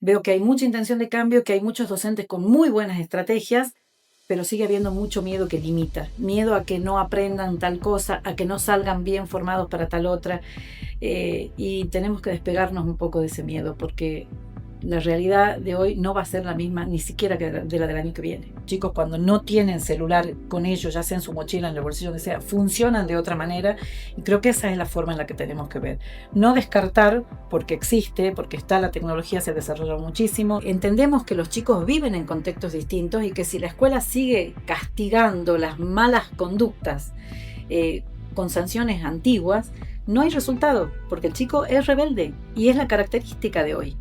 Veo que hay mucha intención de cambio, que hay muchos docentes con muy buenas estrategias, pero sigue habiendo mucho miedo que limita. Miedo a que no aprendan tal cosa, a que no salgan bien formados para tal otra. Y tenemos que despegarnos un poco de ese miedo, porque la realidad de hoy no va a ser la misma ni siquiera que de la del año que viene. Chicos, cuando no tienen celular con ellos, ya sea en su mochila, en el bolsillo, donde sea, funcionan de otra manera, y creo que esa es la forma en la que tenemos que ver. No descartar, porque existe, porque está la tecnología, se desarrolla muchísimo. Entendemos que los chicos viven en contextos distintos y que si la escuela sigue castigando las malas conductas con sanciones antiguas, no hay resultado, porque el chico es rebelde y es la característica de hoy,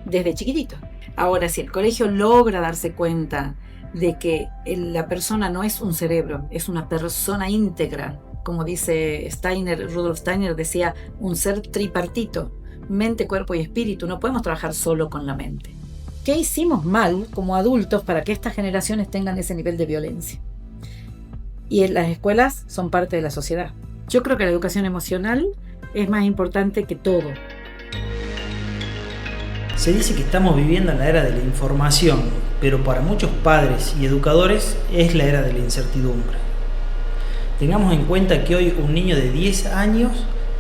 desde chiquitito. Ahora, si el colegio logra darse cuenta de que la persona no es un cerebro, es una persona íntegra, como dice Rudolf Steiner decía, un ser tripartito, mente, cuerpo y espíritu, no podemos trabajar solo con la mente. ¿Qué hicimos mal como adultos para que estas generaciones tengan ese nivel de violencia? Y las escuelas son parte de la sociedad. Yo creo que la educación emocional es más importante que todo. Se dice que estamos viviendo en la era de la información, pero para muchos padres y educadores es la era de la incertidumbre. Tengamos en cuenta que hoy un niño de 10 años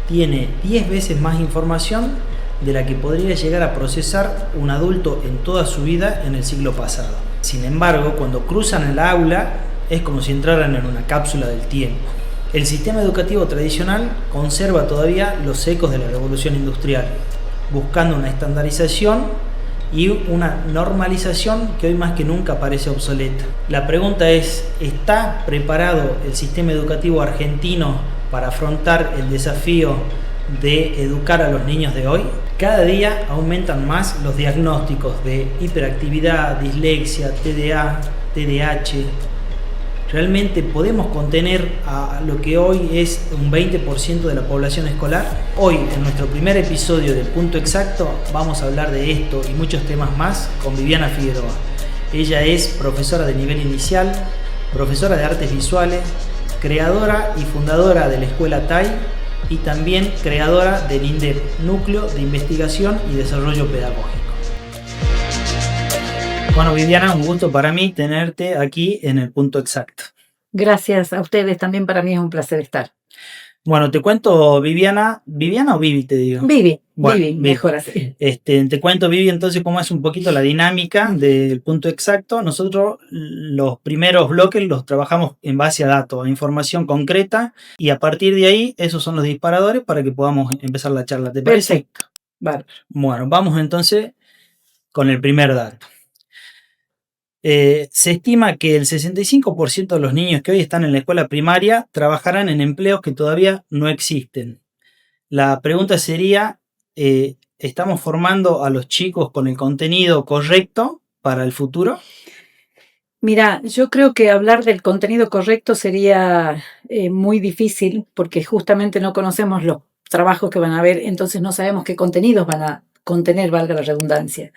tiene 10 veces más información de la que podría llegar a procesar un adulto en toda su vida en el siglo pasado. Sin embargo, cuando cruzan el aula, es como si entraran en una cápsula del tiempo. El sistema educativo tradicional conserva todavía los ecos de la revolución industrial, buscando una estandarización y una normalización que hoy más que nunca parece obsoleta. La pregunta es, ¿está preparado el sistema educativo argentino para afrontar el desafío de educar a los niños de hoy? Cada día aumentan más los diagnósticos de hiperactividad, dislexia, TDA, TDAH. ¿Realmente podemos contener a lo que hoy es un 20% de la población escolar? Hoy, en nuestro primer episodio del Punto Exacto, vamos a hablar de esto y muchos temas más con Viviana Figueroa. Ella es profesora de nivel inicial, profesora de artes visuales, creadora y fundadora de la Escuela TAI y también creadora del INDEP, Núcleo de Investigación y Desarrollo Pedagógico. Bueno, Viviana, un gusto para mí tenerte aquí en el Punto Exacto. Gracias a ustedes, también para mí es un placer estar. Bueno, te cuento, Viviana o Vivi te digo. Vivi, bueno, Vivi, mejor así. Te cuento, Vivi, entonces cómo es un poquito la dinámica del Punto Exacto. Nosotros los primeros bloques los trabajamos en base a datos, a información concreta, y a partir de ahí esos son los disparadores para que podamos empezar la charla. ¿Te parece? Perfecto. Bárbaro. Bueno, vamos entonces con el primer dato. Se estima que el 65% de los niños que hoy están en la escuela primaria trabajarán en empleos que todavía no existen. La pregunta sería, ¿estamos formando a los chicos con el contenido correcto para el futuro? Mira, yo creo que hablar del contenido correcto sería muy difícil porque justamente no conocemos los trabajos que van a haber, entonces no sabemos qué contenidos van a contener, valga la redundancia.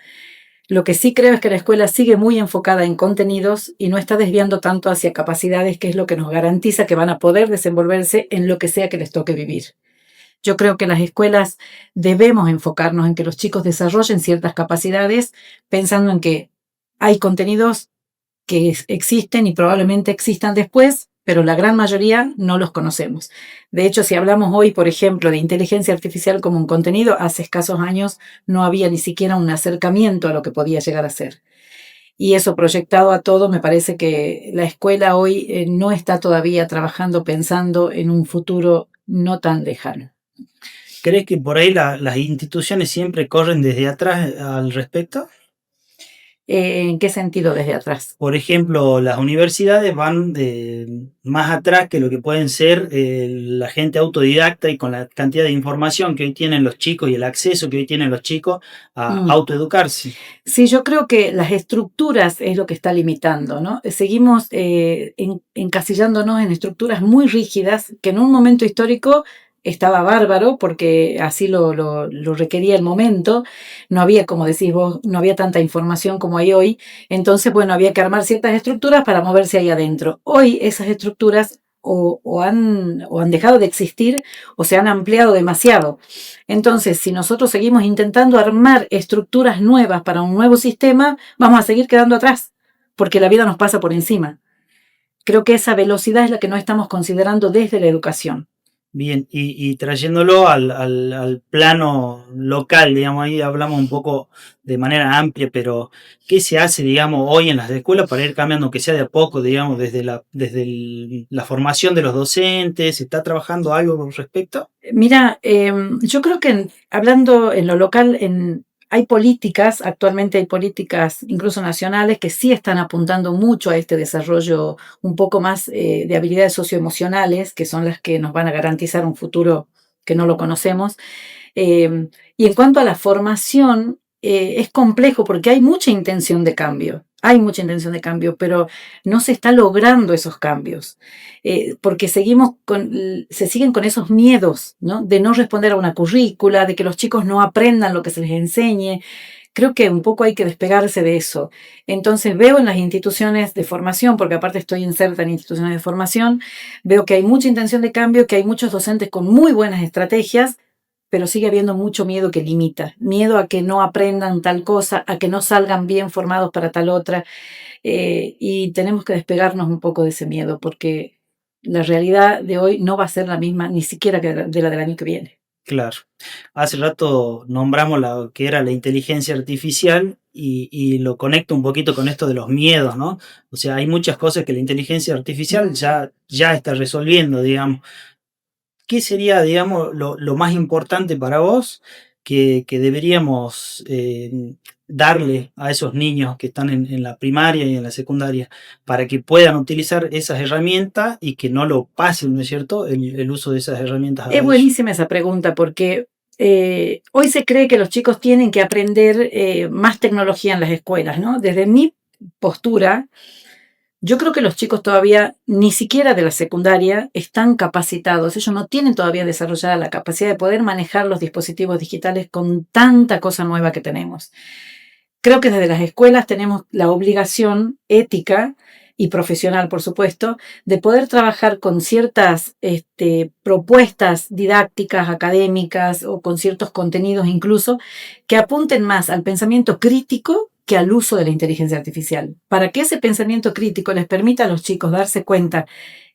Lo que sí creo es que la escuela sigue muy enfocada en contenidos y no está desviando tanto hacia capacidades, que es lo que nos garantiza que van a poder desenvolverse en lo que sea que les toque vivir. Yo creo que las escuelas debemos enfocarnos en que los chicos desarrollen ciertas capacidades, pensando en que hay contenidos que existen y probablemente existan después, pero la gran mayoría no los conocemos. De hecho, si hablamos hoy, por ejemplo, de inteligencia artificial como un contenido, hace escasos años no había ni siquiera un acercamiento a lo que podía llegar a ser. Y eso proyectado a todo, me parece que la escuela hoy no está todavía trabajando pensando en un futuro no tan lejano. ¿Crees que por ahí las instituciones siempre corren desde atrás al respecto? ¿En qué sentido desde atrás? Por ejemplo, las universidades van más atrás que lo que pueden ser la gente autodidacta, y con la cantidad de información que hoy tienen los chicos y el acceso que hoy tienen los chicos a autoeducarse. Sí, yo creo que las estructuras es lo que está limitando, ¿no? Seguimos encasillándonos en estructuras muy rígidas que en un momento histórico estaba bárbaro porque así lo requería el momento. No había, como decís vos, no había tanta información como hay hoy. Entonces, bueno, había que armar ciertas estructuras para moverse ahí adentro. Hoy esas estructuras o han dejado de existir o se han ampliado demasiado. Entonces, si nosotros seguimos intentando armar estructuras nuevas para un nuevo sistema, vamos a seguir quedando atrás, porque la vida nos pasa por encima. Creo que esa velocidad es la que no estamos considerando desde la educación. Bien, y trayéndolo al plano local, digamos, ahí hablamos un poco de manera amplia, pero ¿qué se hace, digamos, hoy en las escuelas para ir cambiando, aunque sea de a poco, digamos, desde la formación de los docentes? ¿Se está trabajando algo con respecto? Mira, yo creo que hablando en lo local, hay políticas, actualmente hay políticas incluso nacionales que sí están apuntando mucho a este desarrollo un poco más de habilidades socioemocionales, que son las que nos van a garantizar un futuro que no lo conocemos. Y en cuanto a la formación, es complejo porque hay mucha intención de cambio. Hay mucha intención de cambio, pero no se está logrando esos cambios, porque se siguen con esos miedos, ¿no? De no responder a una currícula, de que los chicos no aprendan lo que se les enseñe. Creo que un poco hay que despegarse de eso. Entonces veo en las instituciones de formación, porque aparte estoy inserta en instituciones de formación, veo que hay mucha intención de cambio, que hay muchos docentes con muy buenas estrategias, pero sigue habiendo mucho miedo que limita, miedo a que no aprendan tal cosa, a que no salgan bien formados para tal otra, y tenemos que despegarnos un poco de ese miedo, porque la realidad de hoy no va a ser la misma, ni siquiera que de la del año que viene. Claro. Hace rato nombramos lo que era la inteligencia artificial y lo conecto un poquito con esto de los miedos, ¿no? O sea, hay muchas cosas que la inteligencia artificial ya está resolviendo, digamos. ¿Qué sería, digamos, lo más importante para vos que deberíamos darle a esos niños que están en la primaria y en la secundaria para que puedan utilizar esas herramientas y que no lo pasen, ¿no es cierto?, el uso de esas herramientas a Es ellos. buenísima esa pregunta porque hoy se cree que los chicos tienen que aprender más tecnología en las escuelas, ¿no? Desde mi postura, yo creo que los chicos todavía ni siquiera de la secundaria están capacitados. Ellos no tienen todavía desarrollada la capacidad de poder manejar los dispositivos digitales con tanta cosa nueva que tenemos. Creo que desde las escuelas tenemos la obligación ética y profesional, por supuesto, de poder trabajar con ciertas propuestas didácticas, académicas o con ciertos contenidos incluso que apunten más al pensamiento crítico que al uso de la inteligencia artificial, para que ese pensamiento crítico les permita a los chicos darse cuenta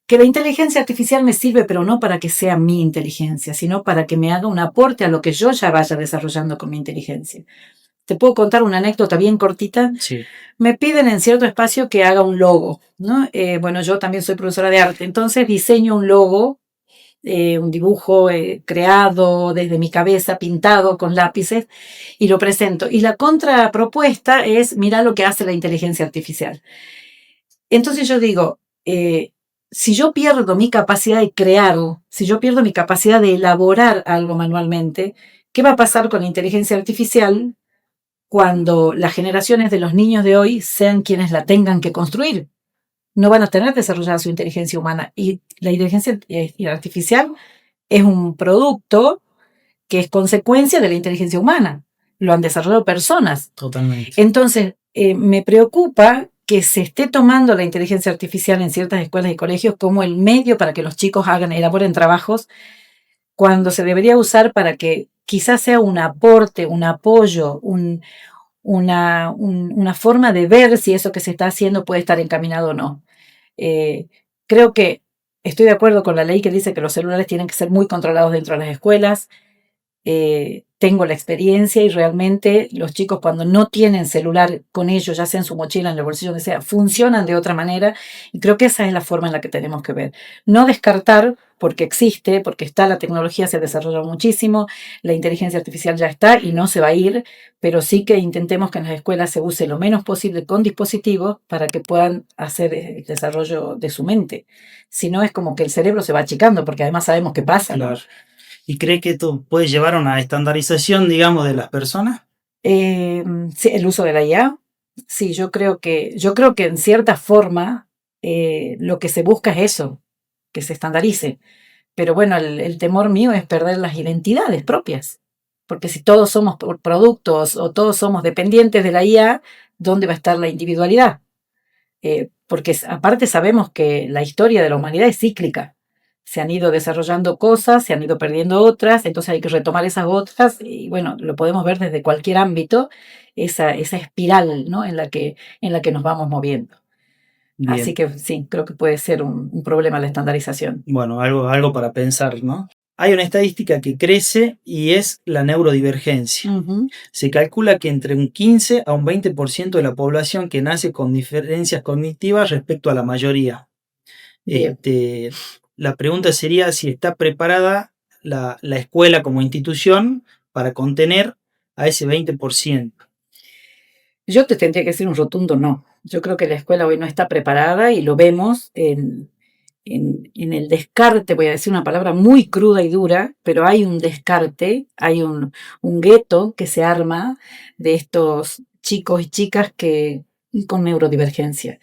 que la inteligencia artificial me sirve, pero no para que sea mi inteligencia, sino para que me haga un aporte a lo que yo ya vaya desarrollando con mi inteligencia. Te puedo contar una anécdota bien cortita. Sí. Me piden en cierto espacio que haga un logo, ¿no? Bueno, yo también soy profesora de arte, entonces diseño un logo, un dibujo creado desde mi cabeza, pintado con lápices, y lo presento. Y la contrapropuesta es, mira lo que hace la inteligencia artificial. Entonces yo digo, si yo pierdo mi capacidad de crear, si yo pierdo mi capacidad de elaborar algo manualmente, ¿qué va a pasar con la inteligencia artificial cuando las generaciones de los niños de hoy sean quienes la tengan que construir? No van a tener desarrollada su inteligencia humana. Y la inteligencia artificial es un producto que es consecuencia de la inteligencia humana. Lo han desarrollado personas. Totalmente. Entonces, me preocupa que se esté tomando la inteligencia artificial en ciertas escuelas y colegios como el medio para que los chicos elaboren trabajos, cuando se debería usar para que quizás sea un aporte, un apoyo, una forma de ver si eso que se está haciendo puede estar encaminado o no. Creo que estoy de acuerdo con la ley que dice que los celulares tienen que ser muy controlados dentro de las escuelas. Tengo la experiencia y realmente los chicos cuando no tienen celular con ellos, ya sea en su mochila, en el bolsillo, donde sea, funcionan de otra manera y creo que esa es la forma en la que tenemos que ver. No descartar porque existe, porque está la tecnología, se ha desarrollado muchísimo, la inteligencia artificial ya está y no se va a ir, pero sí que intentemos que en las escuelas se use lo menos posible con dispositivos para que puedan hacer el desarrollo de su mente. Si no es como que el cerebro se va achicando, porque además sabemos qué pasa, ¿no? Claro. ¿Y cree que esto puede llevar a una estandarización, digamos, de las personas? Sí, el uso de la IA. Sí, yo creo que en cierta forma lo que se busca es eso, que se estandarice. Pero bueno, el temor mío es perder las identidades propias. Porque si todos somos productos o todos somos dependientes de la IA, ¿dónde va a estar la individualidad? porque aparte sabemos que la historia de la humanidad es cíclica. Se han ido desarrollando cosas, se han ido perdiendo otras, entonces hay que retomar esas otras y bueno, lo podemos ver desde cualquier ámbito, esa espiral, ¿no? en la que nos vamos moviendo. Así Bien, que sí, creo que puede ser un problema la estandarización. bueno, algo para pensar, ¿no? Hay una estadística que crece y es la neurodivergencia. Ujú. Se calcula que entre un 15 a un 20% de la población que nace con diferencias cognitivas respecto a la mayoría. Bien. La pregunta sería si está preparada la escuela como institución para contener a ese 20%. Yo te tendría que decir un rotundo no. Yo creo que la escuela hoy no está preparada y lo vemos en el descarte, voy a decir una palabra muy cruda y dura, pero hay un descarte, hay un gueto que se arma de estos chicos y chicas con neurodivergencia.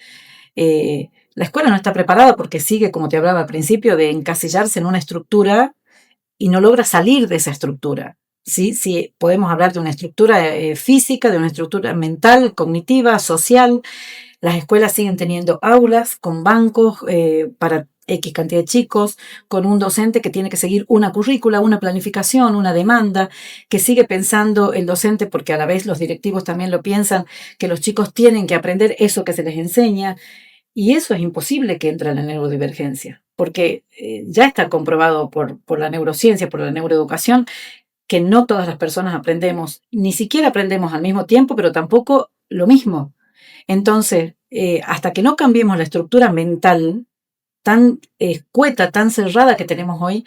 La escuela no está preparada porque sigue, como te hablaba al principio, de encasillarse en una estructura y no logra salir de esa estructura. ¿Sí? Sí, podemos hablar de una estructura física, de una estructura mental, cognitiva, social. Las escuelas siguen teniendo aulas con bancos para X cantidad de chicos, con un docente que tiene que seguir una currícula, una planificación, una demanda, que sigue pensando el docente, porque a la vez los directivos también lo piensan, que los chicos tienen que aprender eso que se les enseña. Y eso es imposible que entre en la neurodivergencia, porque ya está comprobado por la neurociencia, por la neuroeducación, que no todas las personas aprendemos, ni siquiera aprendemos al mismo tiempo, pero tampoco lo mismo. Entonces, hasta que no cambiemos la estructura mental tan escueta, tan cerrada que tenemos hoy,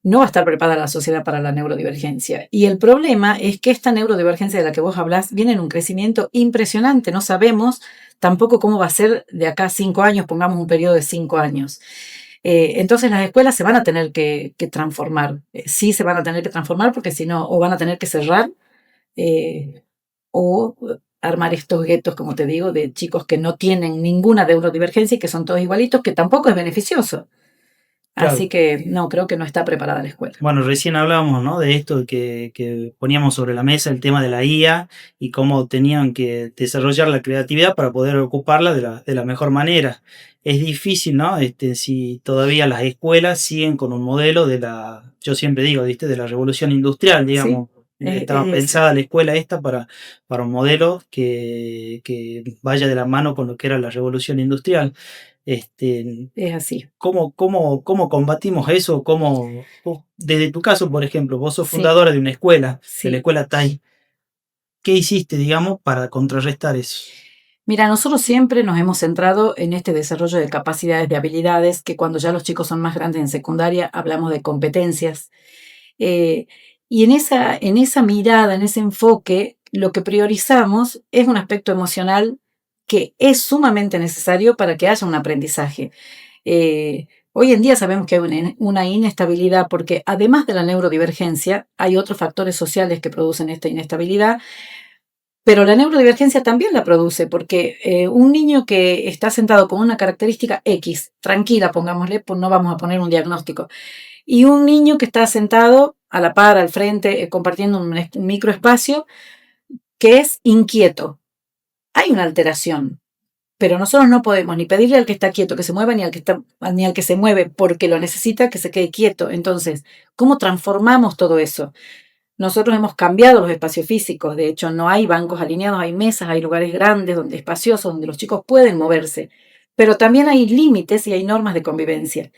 no va a estar preparada la sociedad para la neurodivergencia. Y el problema es que esta neurodivergencia de la que vos hablás viene en un crecimiento impresionante. No sabemos tampoco cómo va a ser de acá a 5 años, pongamos un periodo de 5 años. Entonces las escuelas se van a tener que transformar. Sí se van a tener que transformar porque si no, o van a tener que cerrar eh, o armar estos guetos, como te digo, de chicos que no tienen ninguna neurodivergencia y que son todos igualitos, que tampoco es beneficioso. Así Claro. que no, creo que no está preparada la escuela. Bueno, recién hablábamos, ¿no? De esto que poníamos sobre la mesa el tema de la IA y cómo tenían que desarrollar la creatividad para poder ocuparla de la mejor manera. Es difícil, ¿no? Si todavía las escuelas siguen con un modelo yo siempre digo, ¿viste? De la revolución industrial, Sí, digamos. Estaba pensada la escuela esta para un modelo que vaya de la mano con lo que era la revolución industrial. Este, es así. ¿Cómo combatimos eso? Desde tu caso, por ejemplo, vos sos Sí, fundadora de una escuela, de la sí. escuela TAI. ¿Qué hiciste, digamos, para contrarrestar eso? Mira, nosotros siempre nos hemos centrado en este desarrollo de capacidades, de habilidades, que cuando ya los chicos son más grandes en secundaria hablamos de competencias. Eh, y en esa mirada, en ese enfoque, lo que priorizamos es un aspecto emocional que es sumamente necesario para que haya un aprendizaje. Hoy en día sabemos que hay una inestabilidad porque además de la neurodivergencia, hay otros factores sociales que producen esta inestabilidad, pero la neurodivergencia también la produce porque un niño que está sentado con una característica X, tranquila, pongámosle, pues no vamos a poner un diagnóstico, y un niño que está sentado a la par, al frente, compartiendo un microespacio, que es inquieto. Hay una alteración, pero nosotros no podemos ni pedirle al que está quieto que se mueva, ni al que se mueve porque lo necesita que se quede quieto. Entonces, ¿cómo transformamos todo eso? Nosotros hemos cambiado los espacios físicos, de hecho no hay bancos alineados, hay mesas, hay lugares grandes, espaciosos, donde los chicos pueden moverse, pero también hay límites y hay normas de convivencia,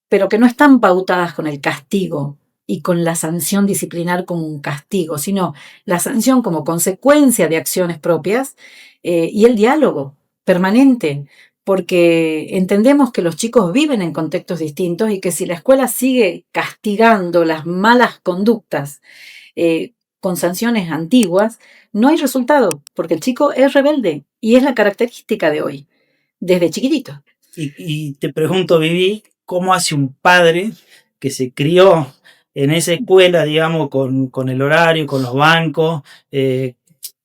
pero que no están pautadas con el castigo y con la sanción disciplinar como un castigo, sino la sanción como consecuencia de acciones propias y el diálogo permanente, porque entendemos que los chicos viven en contextos distintos y que si la escuela sigue castigando las malas conductas con sanciones antiguas, no hay resultado, porque el chico es rebelde y es la característica de hoy, desde chiquitito. Y te pregunto, Vivi, ¿cómo hace un padre que se crió en esa escuela, digamos, con el horario, con los bancos,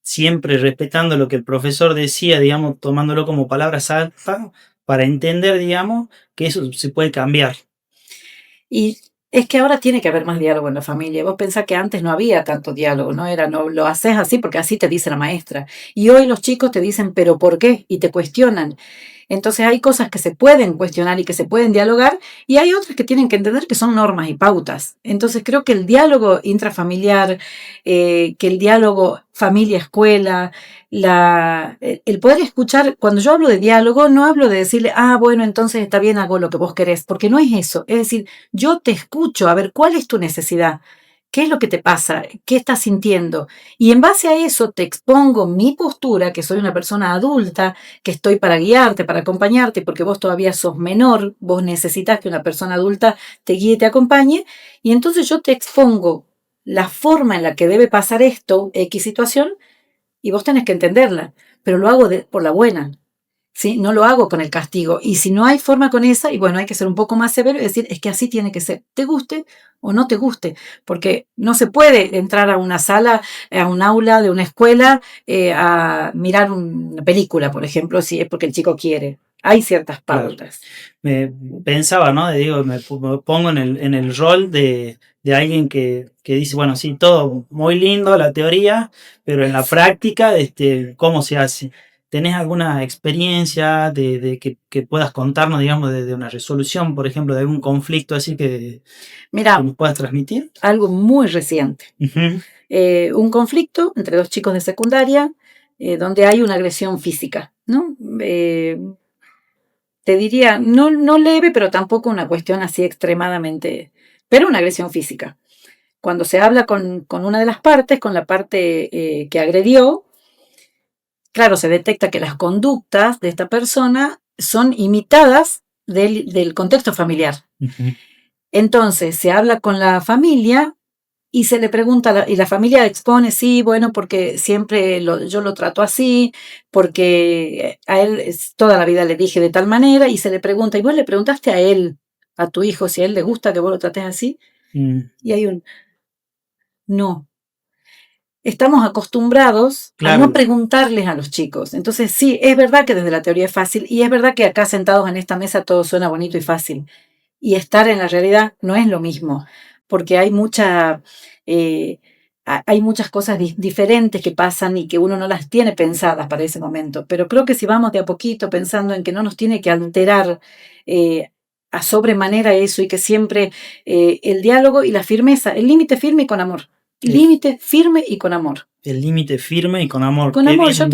siempre respetando lo que el profesor decía, digamos, tomándolo como palabras altas, para entender, digamos, que eso se puede cambiar? Y Es que ahora tiene que haber más diálogo en la familia. Vos pensás que antes no había tanto diálogo, no era, no lo haces así porque así te dice la maestra. Y hoy los chicos te dicen, pero ¿por qué? Y te cuestionan. Entonces hay cosas que se pueden cuestionar y que se pueden dialogar y hay otras que tienen que entender que son normas y pautas. Entonces creo que el diálogo intrafamiliar, que el diálogo familia-escuela, el poder escuchar, cuando yo hablo de diálogo, no hablo de decirle, ah, bueno, entonces está bien, hago lo que vos querés, porque no es eso. Es decir, yo te escucho, a ver, ¿cuál es tu necesidad? ¿Qué es lo que te pasa? ¿Qué estás sintiendo? Y en base a eso te expongo mi postura, que soy una persona adulta, que estoy para guiarte, para acompañarte, porque vos todavía sos menor, vos necesitas que una persona adulta te guíe y te acompañe, y entonces yo te expongo la forma en la que debe pasar esto, X situación, y vos tenés que entenderla, pero lo hago por la buena, ¿sí? No lo hago con el castigo. Y si no hay forma con esa, y bueno, hay que ser un poco más severo y decir, es que así tiene que ser, te guste o no te guste, porque no se puede entrar a una sala, a un aula de una escuela, a mirar una película, por ejemplo, si es porque el chico quiere. Hay ciertas Claro. pautas. Me pensaba, ¿no? Digo, me pongo en el rol de alguien que dice, bueno, sí, todo muy lindo la teoría, pero en la práctica, ¿cómo se hace? ¿Tenés alguna experiencia de que puedas contarnos, digamos, de una resolución, por ejemplo, de algún conflicto así que Mira, nos puedas transmitir? algo muy reciente. Ujú. Un conflicto entre dos chicos de secundaria, donde hay una agresión física, ¿no? Te diría, no, no leve, pero tampoco una cuestión así extremadamente, pero una agresión física. Cuando se habla con una de las partes, con la parte que agredió, claro, se detecta que las conductas de esta persona son imitadas del contexto familiar. Ujú. Entonces se habla con la familia y se le pregunta, y la familia expone, sí, bueno, porque siempre yo lo trato así, porque a él toda la vida le dije de tal manera, y se le pregunta, ¿y vos le preguntaste a él, a tu hijo, si a él le gusta que vos lo trates así? Mm, Y hay un no. Estamos acostumbrados a no claro, preguntarles a los chicos. Entonces, sí, es verdad que desde la teoría es fácil, y es verdad que acá sentados en esta mesa todo suena bonito y fácil. Y estar en la realidad no es lo mismo, porque hay eh, hay muchas cosas diferentes que pasan y que uno no las tiene pensadas para ese momento. Pero creo que si vamos de a poquito pensando en que no nos tiene que alterar a sobremanera eso y que siempre el diálogo y la firmeza, el límite firme y con amor. el Límite firme y con amor. el límite firme y con amor. Con Qué amor, bien. yo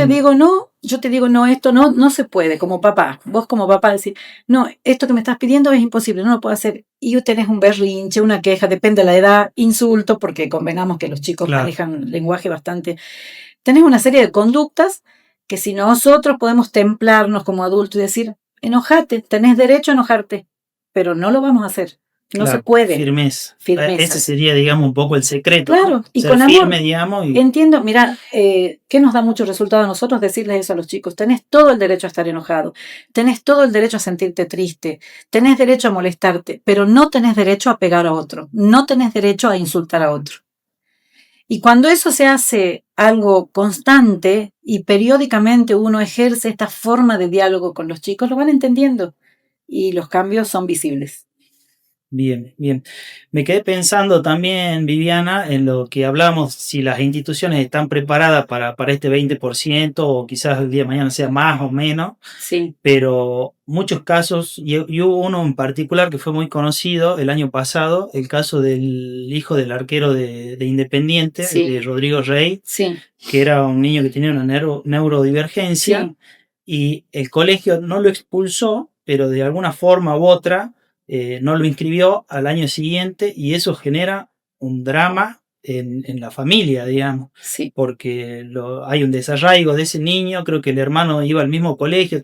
te digo no, esto no, no se puede, como papá. Vos como papá decir, no, esto que me estás pidiendo es imposible, no lo puedo hacer. Y tenés un berrinche, una queja, depende de la edad, insulto, porque convenamos que los chicos Claro. manejan lenguaje bastante. Tenés una serie de conductas que si nosotros podemos templarnos como adultos y decir, enojate, tenés derecho a enojarte, pero no lo vamos a hacer. No se Claro, puede. firmeza. Ese Firmeza. sería, digamos, un poco el secreto, ¿no? Claro, y Ser con firme, amor. digamos, y Entiendo, mira, ¿qué nos da mucho resultado a nosotros decirles eso a los chicos? Tenés todo el derecho a estar enojado, tenés todo el derecho a sentirte triste, tenés derecho a molestarte, pero no tenés derecho a pegar a otro, no tenés derecho a insultar a otro. Y cuando eso se hace algo constante y periódicamente uno ejerce esta forma de diálogo con los chicos, lo van entendiendo y los cambios son visibles. bien, bien. Me quedé pensando también, Viviana, en lo que hablamos, si las instituciones están preparadas para este 20% o quizás el día de mañana sea más o menos, Sí, pero muchos casos, y hubo uno en particular que fue muy conocido el año pasado, el caso del hijo del arquero de Independiente, de sí, Rodrigo Rey, sí, que era un niño que tenía una neurodivergencia, sí, y el colegio no lo expulsó, pero de alguna forma u otra no lo inscribió al año siguiente, y eso genera un drama en la familia, digamos, sí. porque hay un desarraigo de ese niño. Creo que el hermano iba al mismo colegio,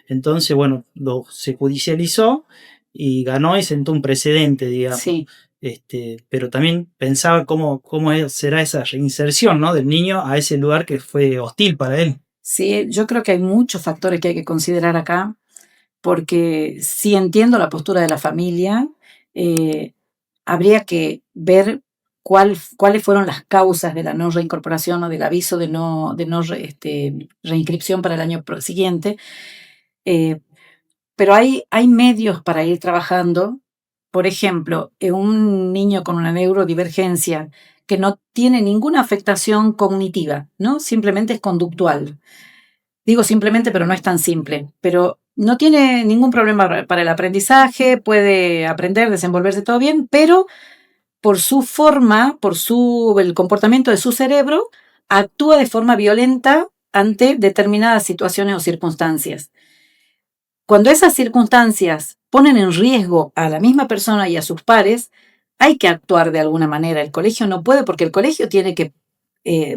entonces, bueno, se judicializó y ganó y sentó un precedente, digamos. Sí. Pero también pensaba cómo será esa reinserción, ¿no? Del niño a ese lugar que fue hostil para él. Sí, yo creo que hay muchos factores que hay que considerar acá, porque sí entiendo la postura de la familia, eh, habría que ver cuáles fueron las causas de la no reincorporación o del aviso de no reinscripción para el año siguiente, eh, pero hay medios para ir trabajando por ejemplo, un niño con una neurodivergencia que no tiene ninguna afectación cognitiva, ¿no? Simplemente es conductual. Digo simplemente, pero no es tan simple. Pero no tiene ningún problema para el aprendizaje, puede aprender, desenvolverse todo bien, pero por su forma, el comportamiento de su cerebro, actúa de forma violenta ante determinadas situaciones o circunstancias. Cuando esas circunstancias ponen en riesgo a la misma persona y a sus pares, hay que actuar de alguna manera. El colegio no puede, porque el colegio tiene que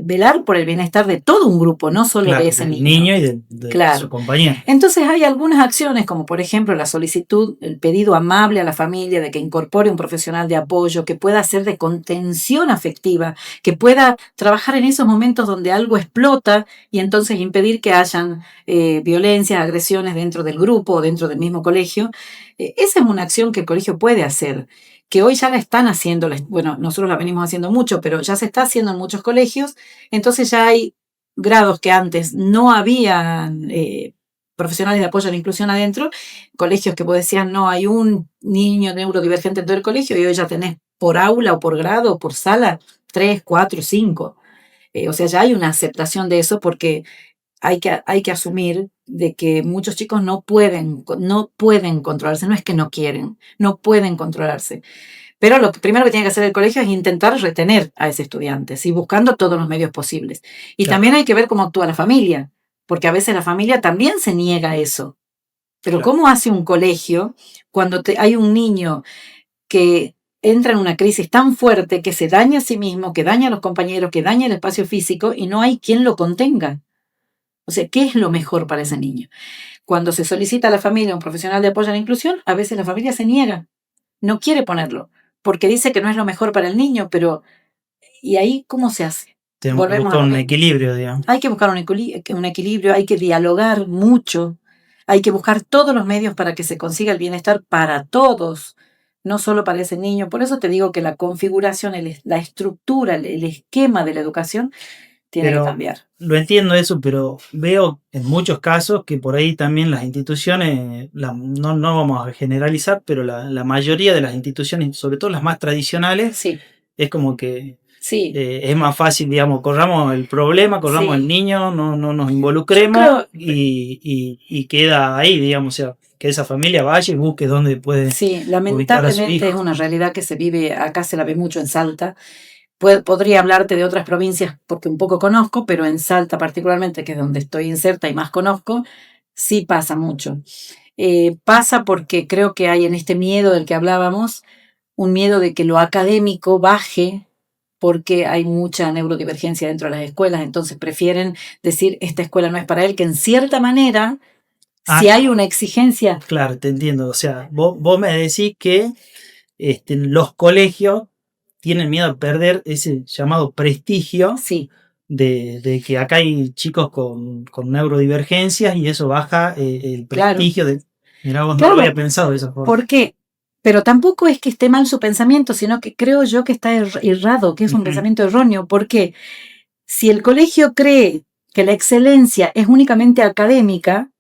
velar por el bienestar de todo un grupo, no solo Claro, de ese del niño. niño y de Claro. su compañero. Entonces hay algunas acciones, como por ejemplo la solicitud, el pedido amable a la familia de que incorpore un profesional de apoyo, que pueda ser de contención afectiva, que pueda trabajar en esos momentos donde algo explota y entonces impedir que hayan violencias, agresiones dentro del grupo o dentro del mismo colegio. Esa es una acción que el colegio puede hacer, que hoy ya la están haciendo, bueno, nosotros la venimos haciendo mucho, pero ya se está haciendo en muchos colegios, entonces ya hay grados que antes no habían profesionales de apoyo a la inclusión adentro, colegios que vos decías, no, hay un niño neurodivergente en todo el colegio y hoy ya tenés por aula o por grado o por sala 3, 4, 5. O sea, ya hay una aceptación de eso porque hay que asumir de que muchos chicos no pueden controlarse, no es que no quieren, no pueden controlarse. Pero lo primero que tiene que hacer el colegio es intentar retener a ese estudiante, ¿sí? Buscando todos los medios posibles. Y Claro. también hay que ver cómo actúa la familia, porque a veces la familia también se niega a eso. Pero Claro. ¿cómo hace un colegio cuando hay un niño que entra en una crisis tan fuerte que se daña a sí mismo, que daña a los compañeros, que daña el espacio físico y no hay quien lo contenga? O sea, ¿qué es lo mejor para ese niño? Cuando se solicita a la familia un profesional de apoyo a la inclusión, a veces la familia se niega, no quiere ponerlo, porque dice que no es lo mejor para el niño, pero ¿y ahí cómo se hace? Tenemos que buscar un equilibrio, digamos. Hay que buscar un equilibrio, hay que dialogar mucho, hay que buscar todos los medios para que se consiga el bienestar para todos, no solo para ese niño. Por eso te digo que la configuración, la estructura, el esquema de la educación tiene que cambiar. Lo entiendo eso, pero veo en muchos casos que por ahí también las instituciones, no vamos a generalizar, pero la mayoría de las instituciones, sobre todo las más tradicionales, sí. Es como que sí. Es más fácil, digamos, corramos el problema, corramos el niño, no nos involucremos y queda ahí, digamos, o sea, que esa familia vaya y busque dónde puede. Sí, lamentablemente es una realidad que se vive, acá se la ve mucho en Salta. Podría hablarte de otras provincias porque un poco conozco, pero en Salta particularmente, que es donde estoy inserta y más conozco, sí pasa mucho. Pasa porque creo que hay en este miedo del que hablábamos, un miedo de que lo académico baje porque hay mucha neurodivergencia dentro de las escuelas, entonces prefieren decir esta escuela no es para él, que en cierta manera, si hay una exigencia... Claro, te entiendo, o sea, vos me decís que los colegios tienen miedo a perder ese llamado prestigio de que acá hay chicos con neurodivergencias y eso baja el prestigio de... Mirá, vos no lo había pensado de esa forma. ¿Por qué? Pero tampoco es que esté mal su pensamiento, sino que creo yo que está errado, que es un pensamiento erróneo, porque si el colegio cree que la excelencia es únicamente académica,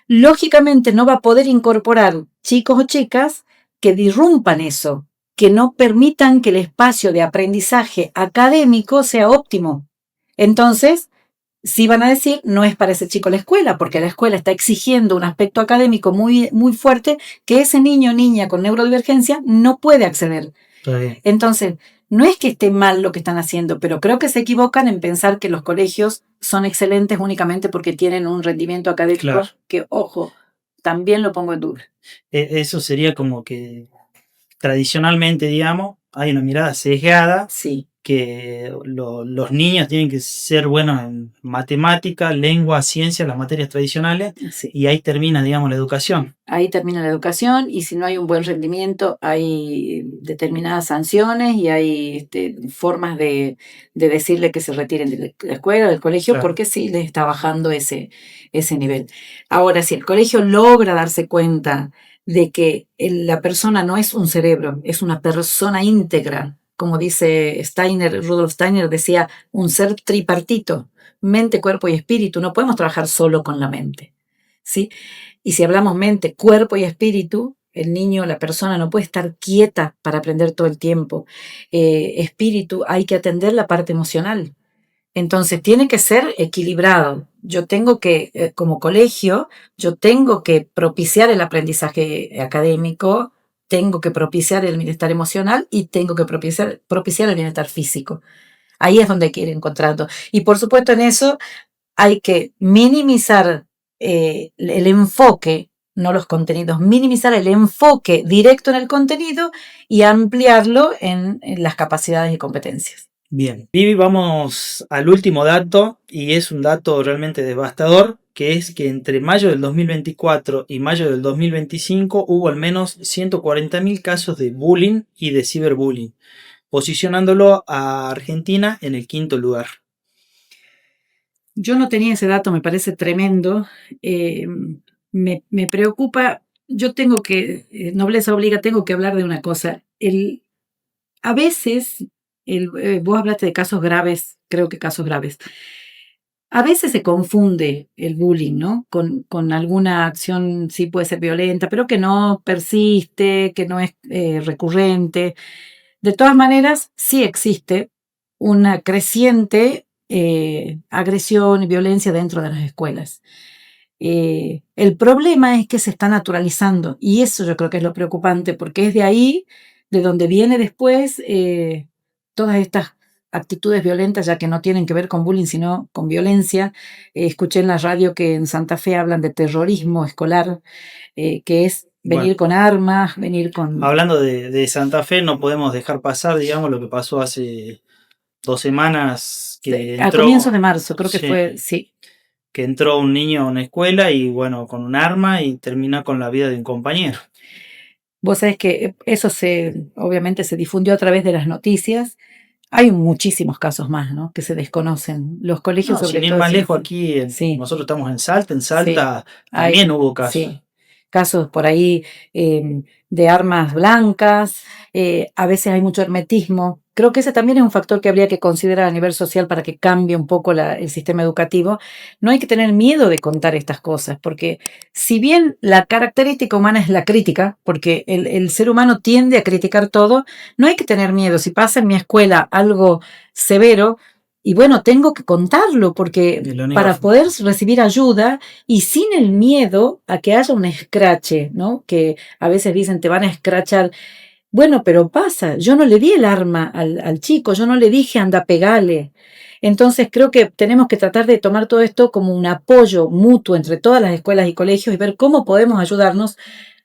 lógicamente no va a poder incorporar chicos o chicas que disrumpan eso, que no permitan que el espacio de aprendizaje académico sea óptimo. Entonces, sí van a decir, no es para ese chico la escuela, porque la escuela está exigiendo un aspecto académico muy, muy fuerte que ese niño o niña con neurodivergencia no puede acceder. Entonces, no es que esté mal lo que están haciendo, pero creo que se equivocan en pensar que los colegios son excelentes únicamente porque tienen un rendimiento académico que, ojo, también lo pongo en duda. Eso sería como que tradicionalmente, digamos, hay una mirada sesgada que los niños tienen que ser buenos en matemática, lengua, ciencia, las materias tradicionales, y ahí termina, digamos, la educación. Ahí termina la educación y si no hay un buen rendimiento hay determinadas sanciones y hay formas de decirle que se retiren de la escuela, del colegio, porque sí les está bajando ese nivel. Ahora, si el colegio logra darse cuenta de que la persona no es un cerebro, es una persona íntegra, como dice Rudolf Steiner decía, un ser tripartito, mente, cuerpo y espíritu. No podemos trabajar solo con la mente, ¿sí? Y si hablamos mente, cuerpo y espíritu, el niño, la persona no puede estar quieta para aprender todo el tiempo. Espíritu, hay que atender la parte emocional. Entonces tiene que ser equilibrado. Yo tengo que, como colegio, yo tengo que propiciar el aprendizaje académico, tengo que propiciar el bienestar emocional y tengo que propiciar el bienestar físico. Ahí es donde hay que ir encontrando. Y por supuesto en eso hay que minimizar el enfoque, no los contenidos, minimizar el enfoque directo en el contenido y ampliarlo en las capacidades y competencias. Bien, Vivi, vamos al último dato y es un dato realmente devastador, que es que entre mayo del 2024 y mayo del 2025 hubo al menos 140.000 casos de bullying y de ciberbullying, posicionándolo a Argentina en el 5.º lugar. Yo no tenía ese dato, me parece tremendo. Me preocupa, yo tengo que, nobleza obliga, tengo que hablar de una cosa. A veces, vos hablaste de casos graves, creo que casos graves. A veces se confunde el bullying, ¿no? Con alguna acción, sí puede ser violenta, pero que no persiste, que no es recurrente. De todas maneras, sí existe una creciente agresión y violencia dentro de las escuelas. El problema es que se está naturalizando y eso yo creo que es lo preocupante porque es de ahí de donde viene después todas estas actitudes violentas, ya que no tienen que ver con bullying, sino con violencia. Escuché en la radio que en Santa Fe hablan de terrorismo escolar, que es venir con armas, venir con... Hablando de Santa Fe, no podemos dejar pasar, digamos, lo que pasó hace 2 semanas. Que a comienzos de marzo, creo que sí, fue, sí. Que entró un niño a una escuela y, bueno, con un arma y terminó con la vida de un compañero. Vos sabés que eso obviamente se difundió a través de las noticias. Hay muchísimos casos más, ¿no? Que se desconocen. Los colegios, sobre sin ir todo. más lejos, aquí sí. Nosotros estamos en Salta Sí. También hubo casos. Sí. Casos por ahí de armas blancas, a veces hay mucho hermetismo. Creo que ese también es un factor que habría que considerar a nivel social para que cambie un poco el sistema educativo. No hay que tener miedo de contar estas cosas, porque si bien la característica humana es la crítica, porque el ser humano tiende a criticar todo, no hay que tener miedo. Si pasa en mi escuela algo severo, y bueno, tengo que contarlo porque para poder recibir ayuda y sin el miedo a que haya un escrache, ¿no? Que a veces dicen te van a escrachar. Bueno, pero pasa, yo no le di el arma al chico, yo no le dije anda pegale. Entonces creo que tenemos que tratar de tomar todo esto como un apoyo mutuo entre todas las escuelas y colegios y ver cómo podemos ayudarnos.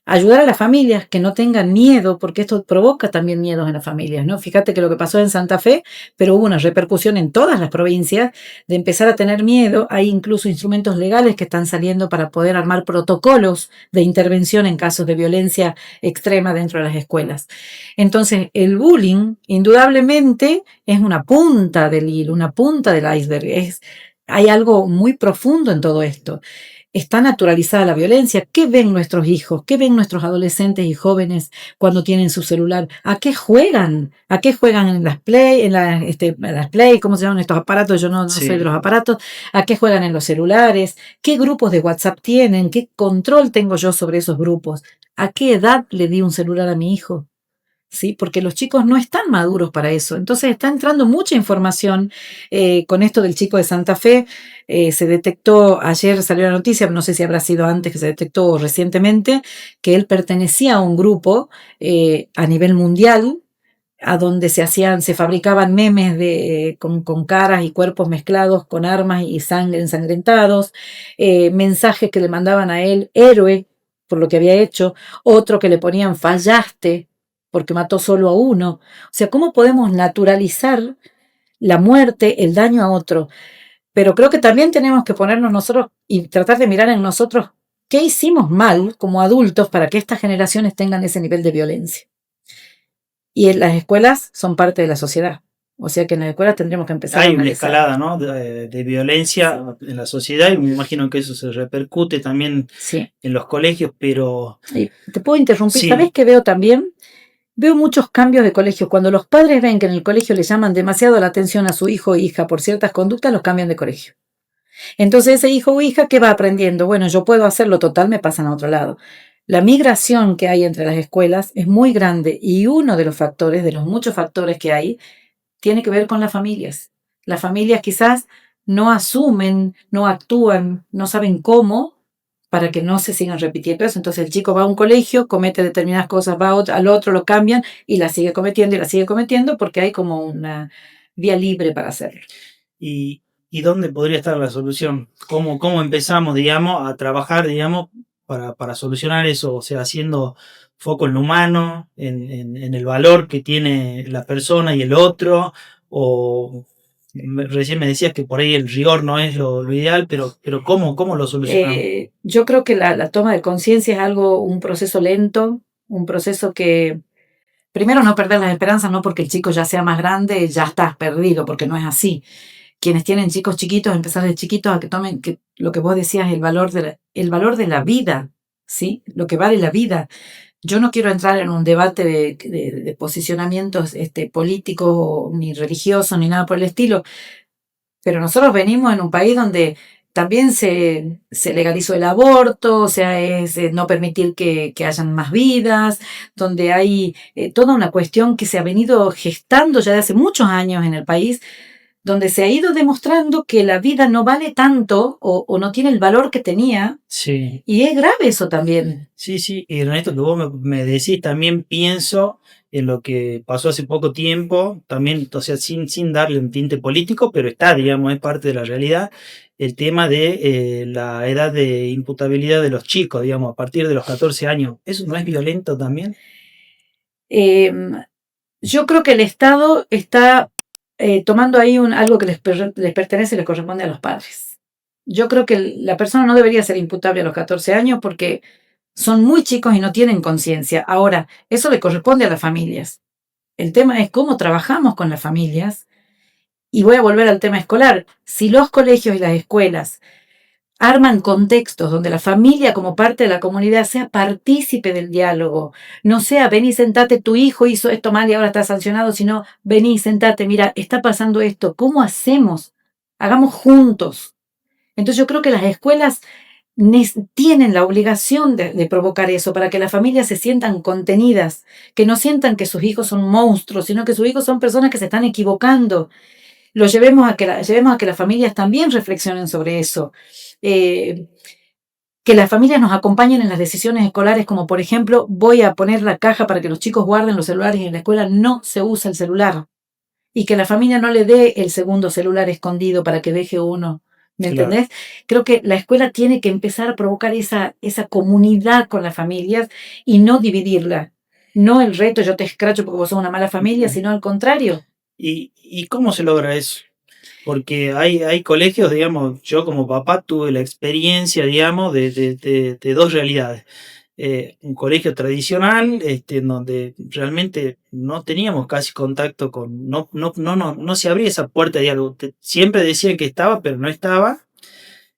Ayudar a las familias que no tengan miedo, porque esto provoca también miedos en las familias, ¿no? Fíjate que lo que pasó en Santa Fe, pero hubo una repercusión en todas las provincias de empezar a tener miedo. Hay incluso instrumentos legales que están saliendo para poder armar protocolos de intervención en casos de violencia extrema dentro de las escuelas. Entonces, el bullying, indudablemente, es una punta del hilo, una punta del iceberg. Hay algo muy profundo en todo esto. Está naturalizada la violencia. ¿Qué ven nuestros hijos? ¿Qué ven nuestros adolescentes y jóvenes cuando tienen su celular? ¿A qué juegan? ¿A qué juegan en las Play? ¿Cómo se llaman estos aparatos? Yo no soy de los aparatos. ¿A qué juegan en los celulares? ¿Qué grupos de WhatsApp tienen? ¿Qué control tengo yo sobre esos grupos? ¿A qué edad le di un celular a mi hijo? ¿Sí? Porque los chicos no están maduros para eso. Entonces está entrando mucha información con esto del chico de Santa Fe. Se detectó, ayer salió la noticia, no sé si habrá sido antes que se detectó recientemente, que él pertenecía a un grupo a nivel mundial, a donde se fabricaban memes con caras y cuerpos mezclados con armas y sangre ensangrentados, mensajes que le mandaban a él, héroe, por lo que había hecho, otro que le ponían fallaste, porque mató solo a uno. O sea, ¿cómo podemos naturalizar la muerte, el daño a otro? Pero creo que también tenemos que ponernos nosotros y tratar de mirar en nosotros qué hicimos mal como adultos para que estas generaciones tengan ese nivel de violencia. Y en las escuelas son parte de la sociedad. O sea que en las escuelas tendremos que empezar Hay una escalada, ¿no? de violencia en la sociedad y me imagino que eso se repercute también en los colegios, pero... Te puedo interrumpir. ¿Sabes qué veo también? Veo muchos cambios de colegio. Cuando los padres ven que en el colegio le llaman demasiado la atención a su hijo o hija por ciertas conductas, los cambian de colegio. Entonces ese hijo o hija, ¿qué va aprendiendo? Bueno, yo puedo hacerlo, total, me pasan a otro lado. La migración que hay entre las escuelas es muy grande y uno de los factores, de los muchos factores que hay, tiene que ver con las familias. Las familias quizás no asumen, no actúan, no saben cómo para que no se sigan repitiendo eso. Entonces el chico va a un colegio, comete determinadas cosas, va al otro, lo cambian y la sigue cometiendo y la sigue cometiendo porque hay como una vía libre para hacerlo. ¿Y dónde podría estar la solución? ¿Cómo empezamos, digamos, a trabajar, digamos, para solucionar eso? O sea, haciendo foco en lo humano, en el valor que tiene la persona y el otro, o recién me decías que por ahí el rigor no es lo ideal, pero ¿cómo lo solucionamos? Yo creo que la toma de conciencia es algo, un proceso lento, un proceso que, primero, no perder las esperanzas, no porque el chico ya sea más grande, ya estás perdido, porque no es así. Quienes tienen chicos chiquitos, empezar de chiquitos a que tomen, que lo que vos decías, el valor de la vida, ¿sí? Lo que vale la vida. Yo no quiero entrar en un debate de posicionamientos políticos, ni religiosos, ni nada por el estilo, pero nosotros venimos en un país donde también se legalizó el aborto, o sea, es no permitir que hayan más vidas, donde hay toda una cuestión que se ha venido gestando ya de hace muchos años en el país, donde se ha ido demostrando que la vida no vale tanto o no tiene el valor que tenía, Sí. y es grave eso también. Sí, y en esto que vos me decís, también pienso en lo que pasó hace poco tiempo, también, o sea, sin darle un tinte político, pero está, digamos, es parte de la realidad, el tema de la edad de imputabilidad de los chicos, digamos, a partir de los 14 años. ¿Eso no es violento también? Eh, yo creo que el Estado está tomando ahí algo que les pertenece y les corresponde a los padres. Yo creo que la persona no debería ser imputable a los 14 años porque son muy chicos y no tienen conciencia. Ahora, eso le corresponde a las familias. El tema es cómo trabajamos con las familias. Y voy a volver al tema escolar. Si los colegios y las escuelas arman contextos donde la familia como parte de la comunidad sea partícipe del diálogo, no sea vení, sentate, tu hijo hizo esto mal y ahora está sancionado, sino vení, sentate, mira, está pasando esto, ¿cómo hacemos? Hagamos juntos. Entonces yo creo que las escuelas tienen la obligación de provocar eso para que las familias se sientan contenidas, que no sientan que sus hijos son monstruos, sino que sus hijos son personas que se están equivocando. Llevemos a que las familias también reflexionen sobre eso. Que las familias nos acompañen en las decisiones escolares, como por ejemplo, voy a poner la caja para que los chicos guarden los celulares y en la escuela no se usa el celular. Y que la familia no le dé el segundo celular escondido para que deje uno. ¿Me Claro. entendés? Creo que la escuela tiene que empezar a provocar esa comunidad con las familias y no dividirla. No el reto, yo te escracho porque vos sos una mala familia, sino al contrario. ¿Y cómo se logra eso? Porque hay colegios, digamos, yo como papá tuve la experiencia, digamos, de dos realidades. Un colegio tradicional, en donde realmente no teníamos casi contacto con, no se abría esa puerta de diálogo. Siempre decían que estaba, pero no estaba.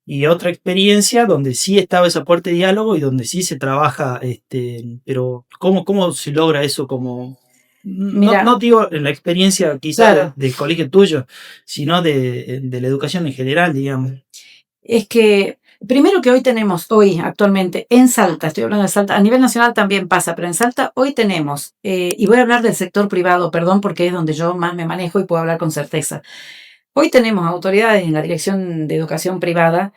Y otra experiencia donde sí estaba esa puerta de diálogo y donde sí se trabaja, pero ¿cómo se logra eso? Como, Mira, no digo en la experiencia quizás claro, del colegio tuyo, sino de la educación en general, digamos. es que primero que hoy actualmente en Salta, estoy hablando de Salta, a nivel nacional también pasa, pero en Salta hoy tenemos, y voy a hablar del sector privado, perdón, porque es donde yo más me manejo y puedo hablar con certeza. Hoy tenemos autoridades en la Dirección de Educación Privada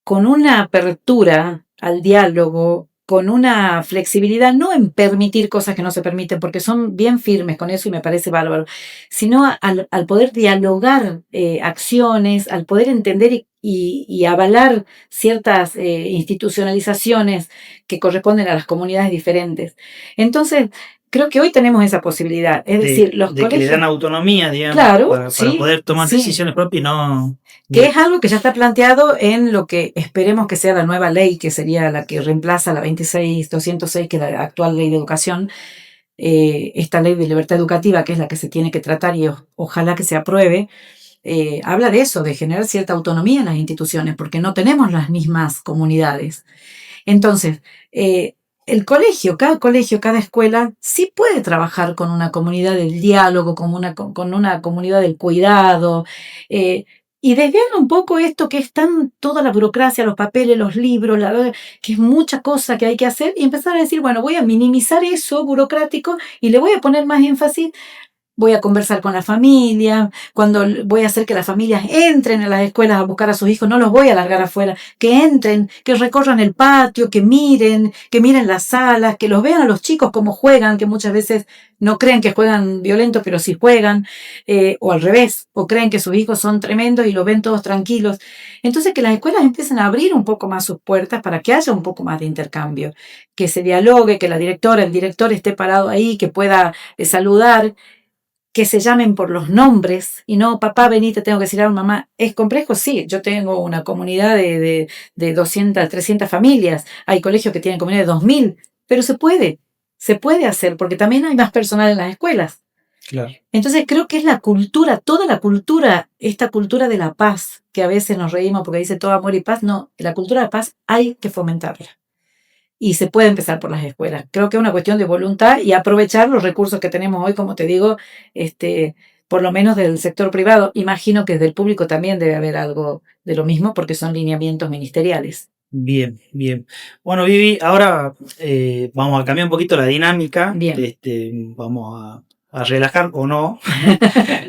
con una apertura al diálogo, con una flexibilidad, no en permitir cosas que no se permiten, porque son bien firmes con eso y me parece bárbaro, sino al poder dialogar acciones, al poder entender y avalar ciertas institucionalizaciones que corresponden a las comunidades diferentes. Entonces, creo que hoy tenemos esa posibilidad, es decir, los De que le dan colegios, autonomía, digamos, claro, para sí, poder tomar sí, decisiones propias y no... que es algo que ya está planteado en lo que esperemos que sea la nueva ley, que sería la que reemplaza la 26.206, que es la actual ley de educación, esta ley de libertad educativa, que es la que se tiene que tratar y ojalá que se apruebe, habla de eso, de generar cierta autonomía en las instituciones, porque no tenemos las mismas comunidades. Entonces, cada colegio, cada escuela, sí puede trabajar con una comunidad del diálogo, con una comunidad del cuidado, Y desviando un poco esto que es tan toda la burocracia, los papeles, los libros, que es mucha cosa que hay que hacer, y empezar a decir, bueno, voy a minimizar eso burocrático y le voy a poner más énfasis. Voy a conversar con la familia, voy a hacer que las familias entren a las escuelas a buscar a sus hijos, no los voy a largar afuera, que entren, que recorran el patio, que miren las salas, que los vean a los chicos cómo juegan, que muchas veces no creen que juegan violento, pero sí juegan, o al revés, o creen que sus hijos son tremendos y los ven todos tranquilos. Entonces que las escuelas empiecen a abrir un poco más sus puertas para que haya un poco más de intercambio, que se dialogue, que la directora, el director esté parado ahí, que pueda saludar, que se llamen por los nombres y no, papá, vení, te tengo que decir a mamá. ¿Es complejo? Sí, yo tengo una comunidad de 200, 300 familias, hay colegios que tienen comunidad de 2000, pero se puede hacer, porque también hay más personal en las escuelas. Claro. Entonces creo que es la cultura, toda la cultura, esta cultura de la paz, que a veces nos reímos porque dice todo amor y paz, no, la cultura de paz hay que fomentarla. Y se puede empezar por las escuelas. Creo que es una cuestión de voluntad y aprovechar los recursos que tenemos hoy, como te digo, por lo menos del sector privado. Imagino que del público también debe haber algo de lo mismo porque son lineamientos ministeriales. Bien, bien. Bueno, Vivi, ahora vamos a cambiar un poquito la dinámica. Bien. Vamos a relajar o no.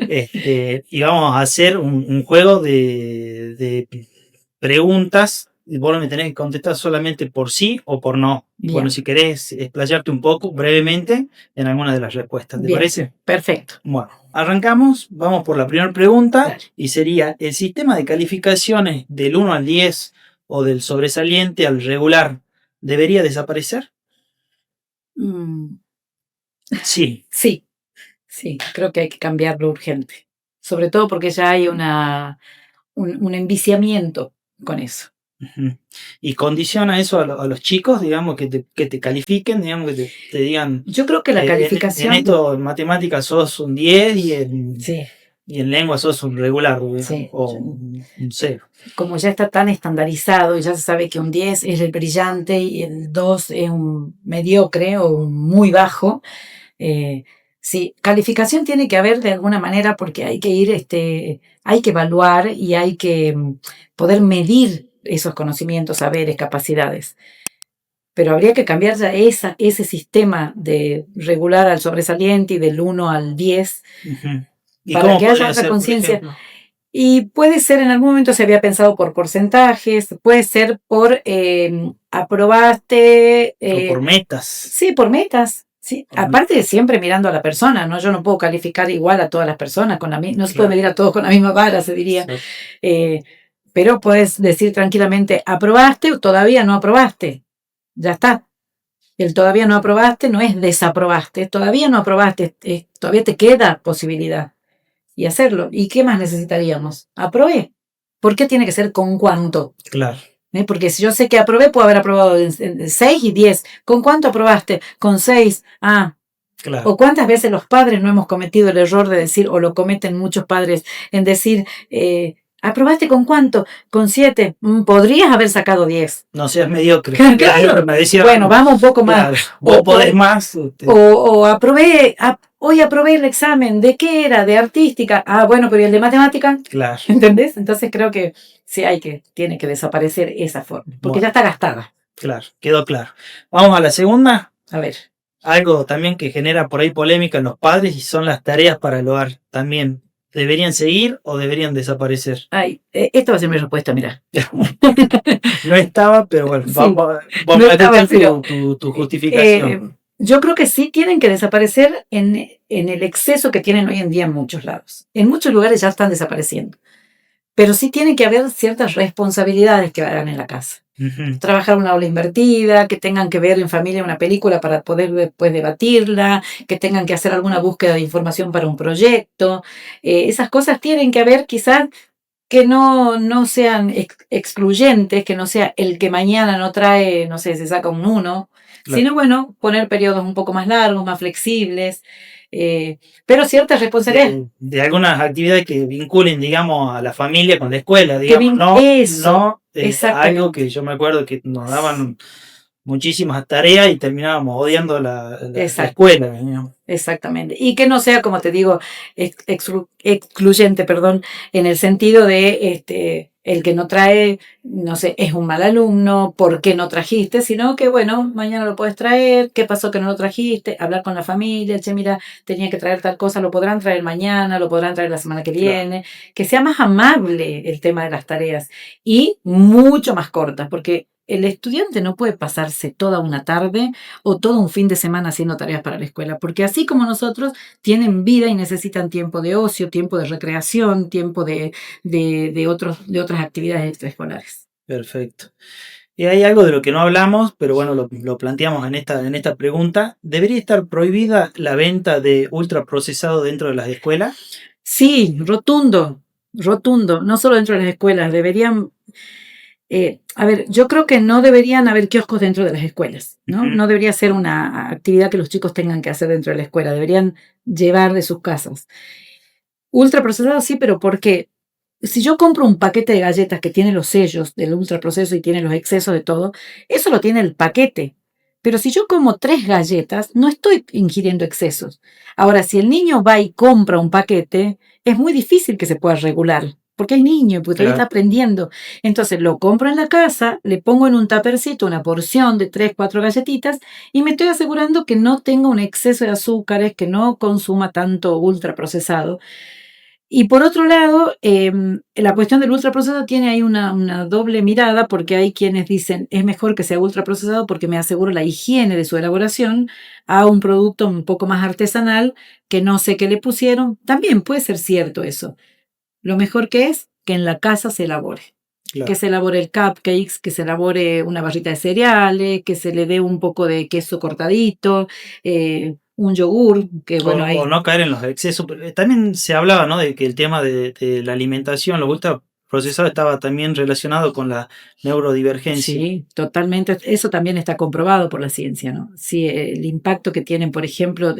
Y vamos a hacer un juego de preguntas. Y vos me tenés que contestar solamente por sí o por no. Bien. Bueno, si querés explayarte un poco brevemente en alguna de las respuestas, ¿te parece? Perfecto. Bueno, arrancamos, vamos por la primera pregunta. Claro. Y sería, ¿el sistema de calificaciones del 1 al 10 o del sobresaliente al regular debería desaparecer? Sí. Sí, creo que hay que cambiarlo urgente. Sobre todo porque ya hay un enviciamiento con eso. Uh-huh. ¿Y condiciona eso a los chicos, digamos, que te califiquen, digamos, que te digan... Yo creo que la calificación... En esto, en matemáticas sos un 10 y sí. Y en lengua sos un regular, sí. O un 0. Como ya está tan estandarizado y ya se sabe que un 10 es el brillante y el 2 es un mediocre o un muy bajo, sí, calificación tiene que haber de alguna manera porque hay que ir, hay que evaluar y hay que poder medir esos conocimientos, saberes, capacidades. Pero habría que cambiar ya ese sistema de regular al sobresaliente y del 1 al 10 para que haya otra conciencia. Y puede ser, en algún momento se había pensado por porcentajes, puede ser por aprobaste. O por metas. Sí, por metas. Sí. Aparte de siempre mirando a la persona, ¿no? Yo no puedo calificar igual a todas las personas, no se puede medir a todos con la misma vara, se diría. Sí. Pero puedes decir tranquilamente, aprobaste o todavía no aprobaste. Ya está. El todavía no aprobaste no es desaprobaste, todavía no aprobaste, todavía te queda posibilidad. Y hacerlo. ¿Y qué más necesitaríamos? ¿Aprobé? ¿Por qué tiene que ser con cuánto? Claro. Porque si yo sé que aprobé, puedo haber aprobado en 6 y 10. ¿Con cuánto aprobaste? Con 6. Claro. ¿O cuántas veces los padres no hemos cometido el error de decir, o lo cometen muchos padres, en decir, ¿aprobaste con cuánto? Con 7. Podrías haber sacado 10. No seas mediocre. Claro. Bueno, vamos un poco más. Claro. Vos podés más. O aprobé, hoy aprobé el examen. ¿De qué era? ¿De artística? Bueno, pero ¿y el de matemática? Claro. ¿Entendés? Entonces creo que sí tiene que desaparecer esa forma. Porque ya está gastada. Claro, quedó claro. Vamos a la segunda. A ver. Algo también que genera por ahí polémica en los padres y son las tareas para el hogar. También, ¿deberían seguir o deberían desaparecer? Esta va a ser mi respuesta, mira. No estaba, pero bueno, sí, vamos a escuchar tu justificación. Yo creo que sí tienen que desaparecer en el exceso que tienen hoy en día en muchos lados. En muchos lugares ya están desapareciendo. Pero sí tiene que haber ciertas responsabilidades que hagan en la casa. Uh-huh. Trabajar una aula invertida, que tengan que ver en familia una película para poder después debatirla, que tengan que hacer alguna búsqueda de información para un proyecto. Esas cosas tienen que haber quizás que no sean excluyentes, que no sea el que mañana no trae, no sé, se saca un 1, claro. Sino bueno, poner periodos un poco más largos, más flexibles. Pero ciertas responsabilidades. De algunas actividades que vinculen, digamos, a la familia con la escuela, digamos, eso, algo que yo me acuerdo que nos daban muchísimas tareas y terminábamos odiando la Exacto. escuela, digamos. Exactamente. Y que no sea, como te digo, excluyente, perdón, en el sentido de el que no trae, no sé, es un mal alumno, ¿por qué no trajiste? Sino que, bueno, mañana lo puedes traer, ¿qué pasó que no lo trajiste? Hablar con la familia, che, mira, tenía que traer tal cosa, lo podrán traer mañana, lo podrán traer la semana que Claro. viene, que sea más amable el tema de las tareas y mucho más cortas, porque el estudiante no puede pasarse toda una tarde o todo un fin de semana haciendo tareas para la escuela, porque así como nosotros tienen vida y necesitan tiempo de ocio, tiempo de recreación, tiempo de otras actividades extraescolares. Perfecto. Y hay algo de lo que no hablamos, pero bueno, lo planteamos en esta pregunta. ¿Debería estar prohibida la venta de ultraprocesado dentro de las escuelas? Sí, rotundo, rotundo, no solo dentro de las escuelas, deberían a ver, yo creo que no deberían haber kioscos dentro de las escuelas, ¿no? Ujú. No debería ser una actividad que los chicos tengan que hacer dentro de la escuela, deberían llevar de sus casas. Ultraprocesado sí, pero porque si yo compro un paquete de galletas que tiene los sellos del ultraproceso y tiene los excesos de todo, eso lo tiene el paquete. Pero si yo como 3 galletas, no estoy ingiriendo excesos. Ahora, si el niño va y compra un paquete, es muy difícil que se pueda regular, porque es niño, porque todavía está Claro, aprendiendo. Entonces lo compro en la casa, le pongo en un tapercito una porción de 3, 4 galletitas y me estoy asegurando que no tenga un exceso de azúcares, que no consuma tanto ultraprocesado. Y por otro lado, la cuestión del ultraprocesado tiene ahí una doble mirada, porque hay quienes dicen es mejor que sea ultraprocesado porque me aseguro la higiene de su elaboración a un producto un poco más artesanal que no sé qué le pusieron. También puede ser cierto eso. Lo mejor que es que en la casa se elabore. Que claro. se elabore el cupcakes, que se elabore una barrita de cereales, que se le dé un poco de queso cortadito, un yogur, que bueno, O hay. no caer en los excesos. Pero, también se hablaba, ¿no? De que el tema de la alimentación, los ultraprocesados estaba también relacionado con la neurodivergencia. Sí, totalmente. Eso también está comprobado por la ciencia, ¿no? Sí, el impacto que tienen, por ejemplo,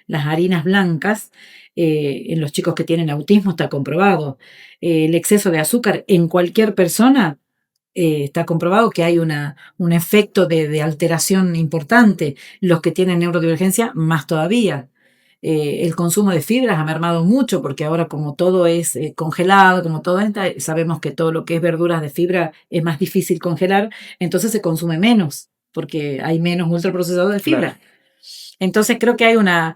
las harinas blancas en los chicos que tienen autismo está comprobado. El exceso de azúcar en cualquier persona está comprobado que hay un efecto de alteración importante. Los que tienen neurodivergencia, más todavía. El consumo de fibras ha mermado mucho porque ahora como todo es congelado, como todo está, sabemos que todo lo que es verduras de fibra es más difícil congelar, entonces se consume menos porque hay menos ultraprocesados de Claro. fibra. Entonces creo que hay una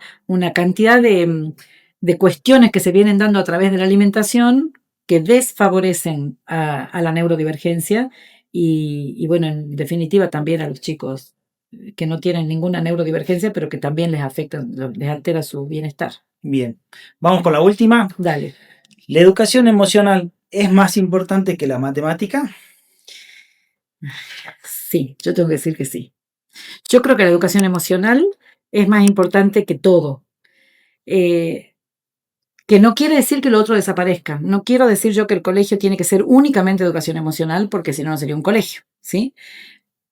cantidad de cuestiones que se vienen dando a través de la alimentación que desfavorecen a la neurodivergencia y bueno, en definitiva también a los chicos que no tienen ninguna neurodivergencia, pero que también les afecta, les altera su bienestar. Bien. Vamos con la última. Dale. ¿La educación emocional es más importante que la matemática? Sí, yo tengo que decir que sí. Yo creo que la educación emocional es más importante que todo. Eh, que no quiere decir que lo otro desaparezca. No quiero decir yo que el colegio tiene que ser únicamente educación emocional, porque si no, no sería un colegio, ¿sí?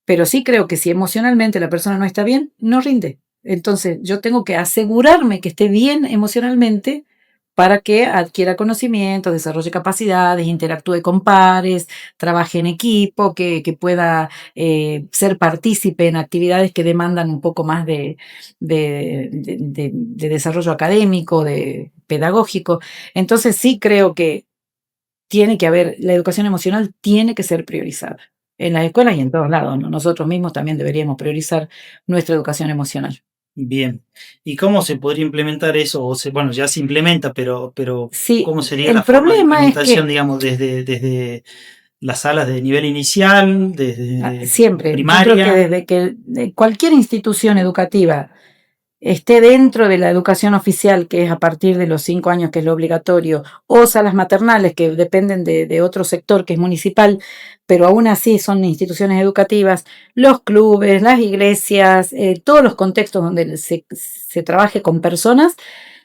Pero sí creo que si emocionalmente la persona no está bien, no rinde. Entonces yo tengo que asegurarme que esté bien emocionalmente para que adquiera conocimientos, desarrolle capacidades, interactúe con pares, trabaje en equipo, que pueda ser partícipe en actividades que demandan un poco más de desarrollo académico, de pedagógico. Entonces sí creo que tiene que haber, la educación emocional tiene que ser priorizada en las escuelas y en todos lados, ¿no? Nosotros mismos también deberíamos priorizar nuestra educación emocional. Bien. ¿Y cómo se podría implementar eso? Bueno, ya se implementa, pero Sí, ¿cómo sería la el forma de problema es implementación, que digamos, desde las salas de nivel inicial, desde siempre, yo creo que primaria? desde que cualquier institución educativa esté dentro de la educación oficial, que es a partir de los 5 años, que es lo obligatorio, o salas maternales, que dependen de otro sector, que es municipal, pero aún así son instituciones educativas, los clubes, las iglesias, todos los contextos donde se trabaje con personas,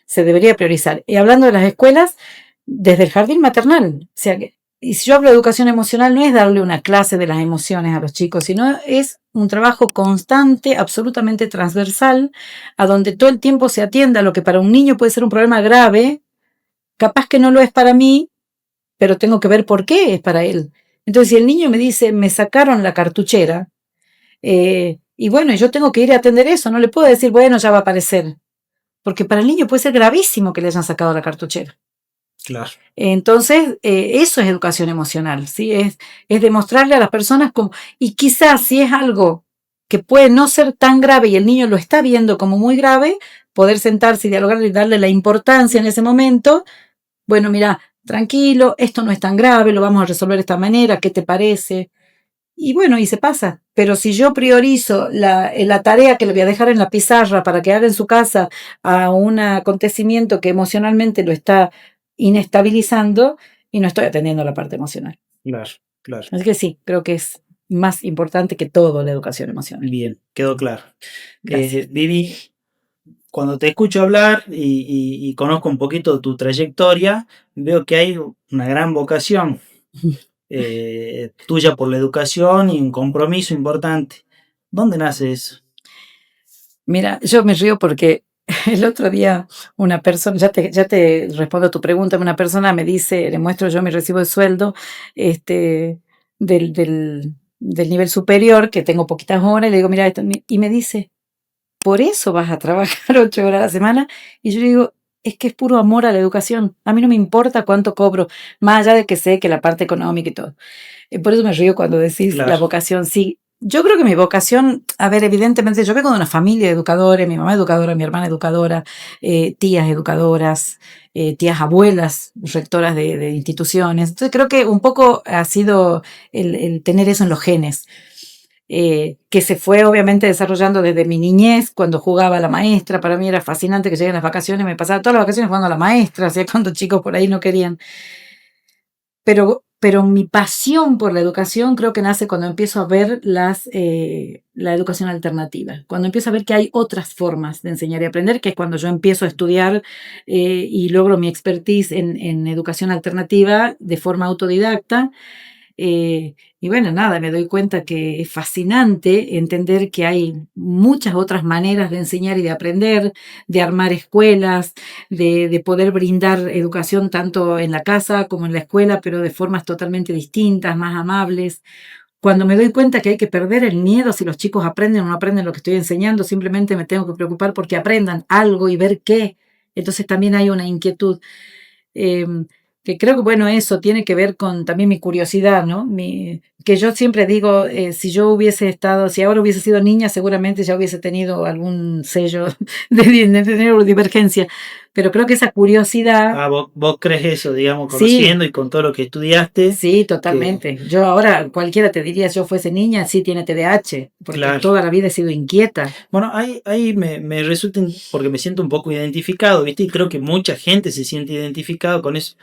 se debería priorizar. Y hablando de las escuelas, desde el jardín maternal, o sea, y si yo hablo de educación emocional, no es darle una clase de las emociones a los chicos, sino es un trabajo constante, absolutamente transversal, a donde todo el tiempo se atienda a lo que para un niño puede ser un problema grave, capaz que no lo es para mí, pero tengo que ver por qué es para él. Entonces, si el niño me dice, me sacaron la cartuchera, Y bueno, yo tengo que ir a atender eso, no le puedo decir, bueno, ya va a aparecer, porque para el niño puede ser gravísimo que le hayan sacado la cartuchera. Claro. Entonces, eso es educación emocional, ¿sí? Es demostrarle a las personas como, y quizás si es algo que puede no ser tan grave y el niño lo está viendo como muy grave, poder sentarse y dialogar y darle la importancia en ese momento. Bueno, mira, tranquilo, esto no es tan grave, lo vamos a resolver de esta manera, ¿qué te parece? Y bueno, y se pasa. Pero si yo priorizo la tarea que le voy a dejar en la pizarra para que haga en su casa a un acontecimiento que emocionalmente lo está inestabilizando y no estoy atendiendo la parte emocional. Claro, claro. Así que sí, creo que es más importante que todo la educación emocional. Bien, quedó claro. Gracias. Vivi, cuando te escucho hablar y conozco un poquito tu trayectoria, veo que hay una gran vocación tuya por la educación y un compromiso importante. ¿Dónde nace eso? Mira, yo me río porque el otro día una persona, ya te respondo a tu pregunta, una persona me dice, le muestro yo mi recibo de sueldo, del nivel superior, que tengo poquitas horas, y le digo, mira, y me dice, ¿por eso vas a trabajar 8 horas a la semana? Y yo le digo, es que es puro amor a la educación. A mí no me importa cuánto cobro, más allá de que sé que la parte económica y todo. Por eso me río cuando decís Claro. la vocación. Sí, yo creo que mi vocación, a ver, evidentemente, yo vengo de una familia de educadores, mi mamá educadora, mi hermana educadora, tías educadoras, tías abuelas, rectoras de instituciones. Entonces creo que un poco ha sido el tener eso en los genes. Que se fue obviamente desarrollando desde mi niñez, cuando jugaba a la maestra. Para mí era fascinante que lleguen las vacaciones, me pasaba todas las vacaciones jugando a la maestra, así cuando chicos por ahí no querían. Pero mi pasión por la educación creo que nace cuando empiezo a ver la educación alternativa, cuando empiezo a ver que hay otras formas de enseñar y aprender, que es cuando yo empiezo a estudiar y logro mi expertise en educación alternativa de forma autodidacta. Y bueno, nada, me doy cuenta que es fascinante entender que hay muchas otras maneras de enseñar y de aprender, de armar escuelas, de poder brindar educación tanto en la casa como en la escuela, pero de formas totalmente distintas, más amables. Cuando me doy cuenta que hay que perder el miedo si los chicos aprenden o no aprenden lo que estoy enseñando, simplemente me tengo que preocupar porque aprendan algo y ver qué. Entonces también hay una inquietud. Eh, que creo que, bueno, eso tiene que ver con también mi curiosidad, ¿no? Que yo siempre digo, si ahora hubiese sido niña, seguramente ya hubiese tenido algún sello de neurodivergencia. Pero creo que esa curiosidad. Vos crees eso, digamos, Sí, conociendo y con todo lo que estudiaste. sí, totalmente. Yo ahora, cualquiera te diría, si yo fuese niña, sí tiene TDAH, porque Claro. toda la vida he sido inquieta. Bueno, ahí me resulta, porque me siento un poco identificado, ¿viste? Y creo que mucha gente se siente identificado con eso.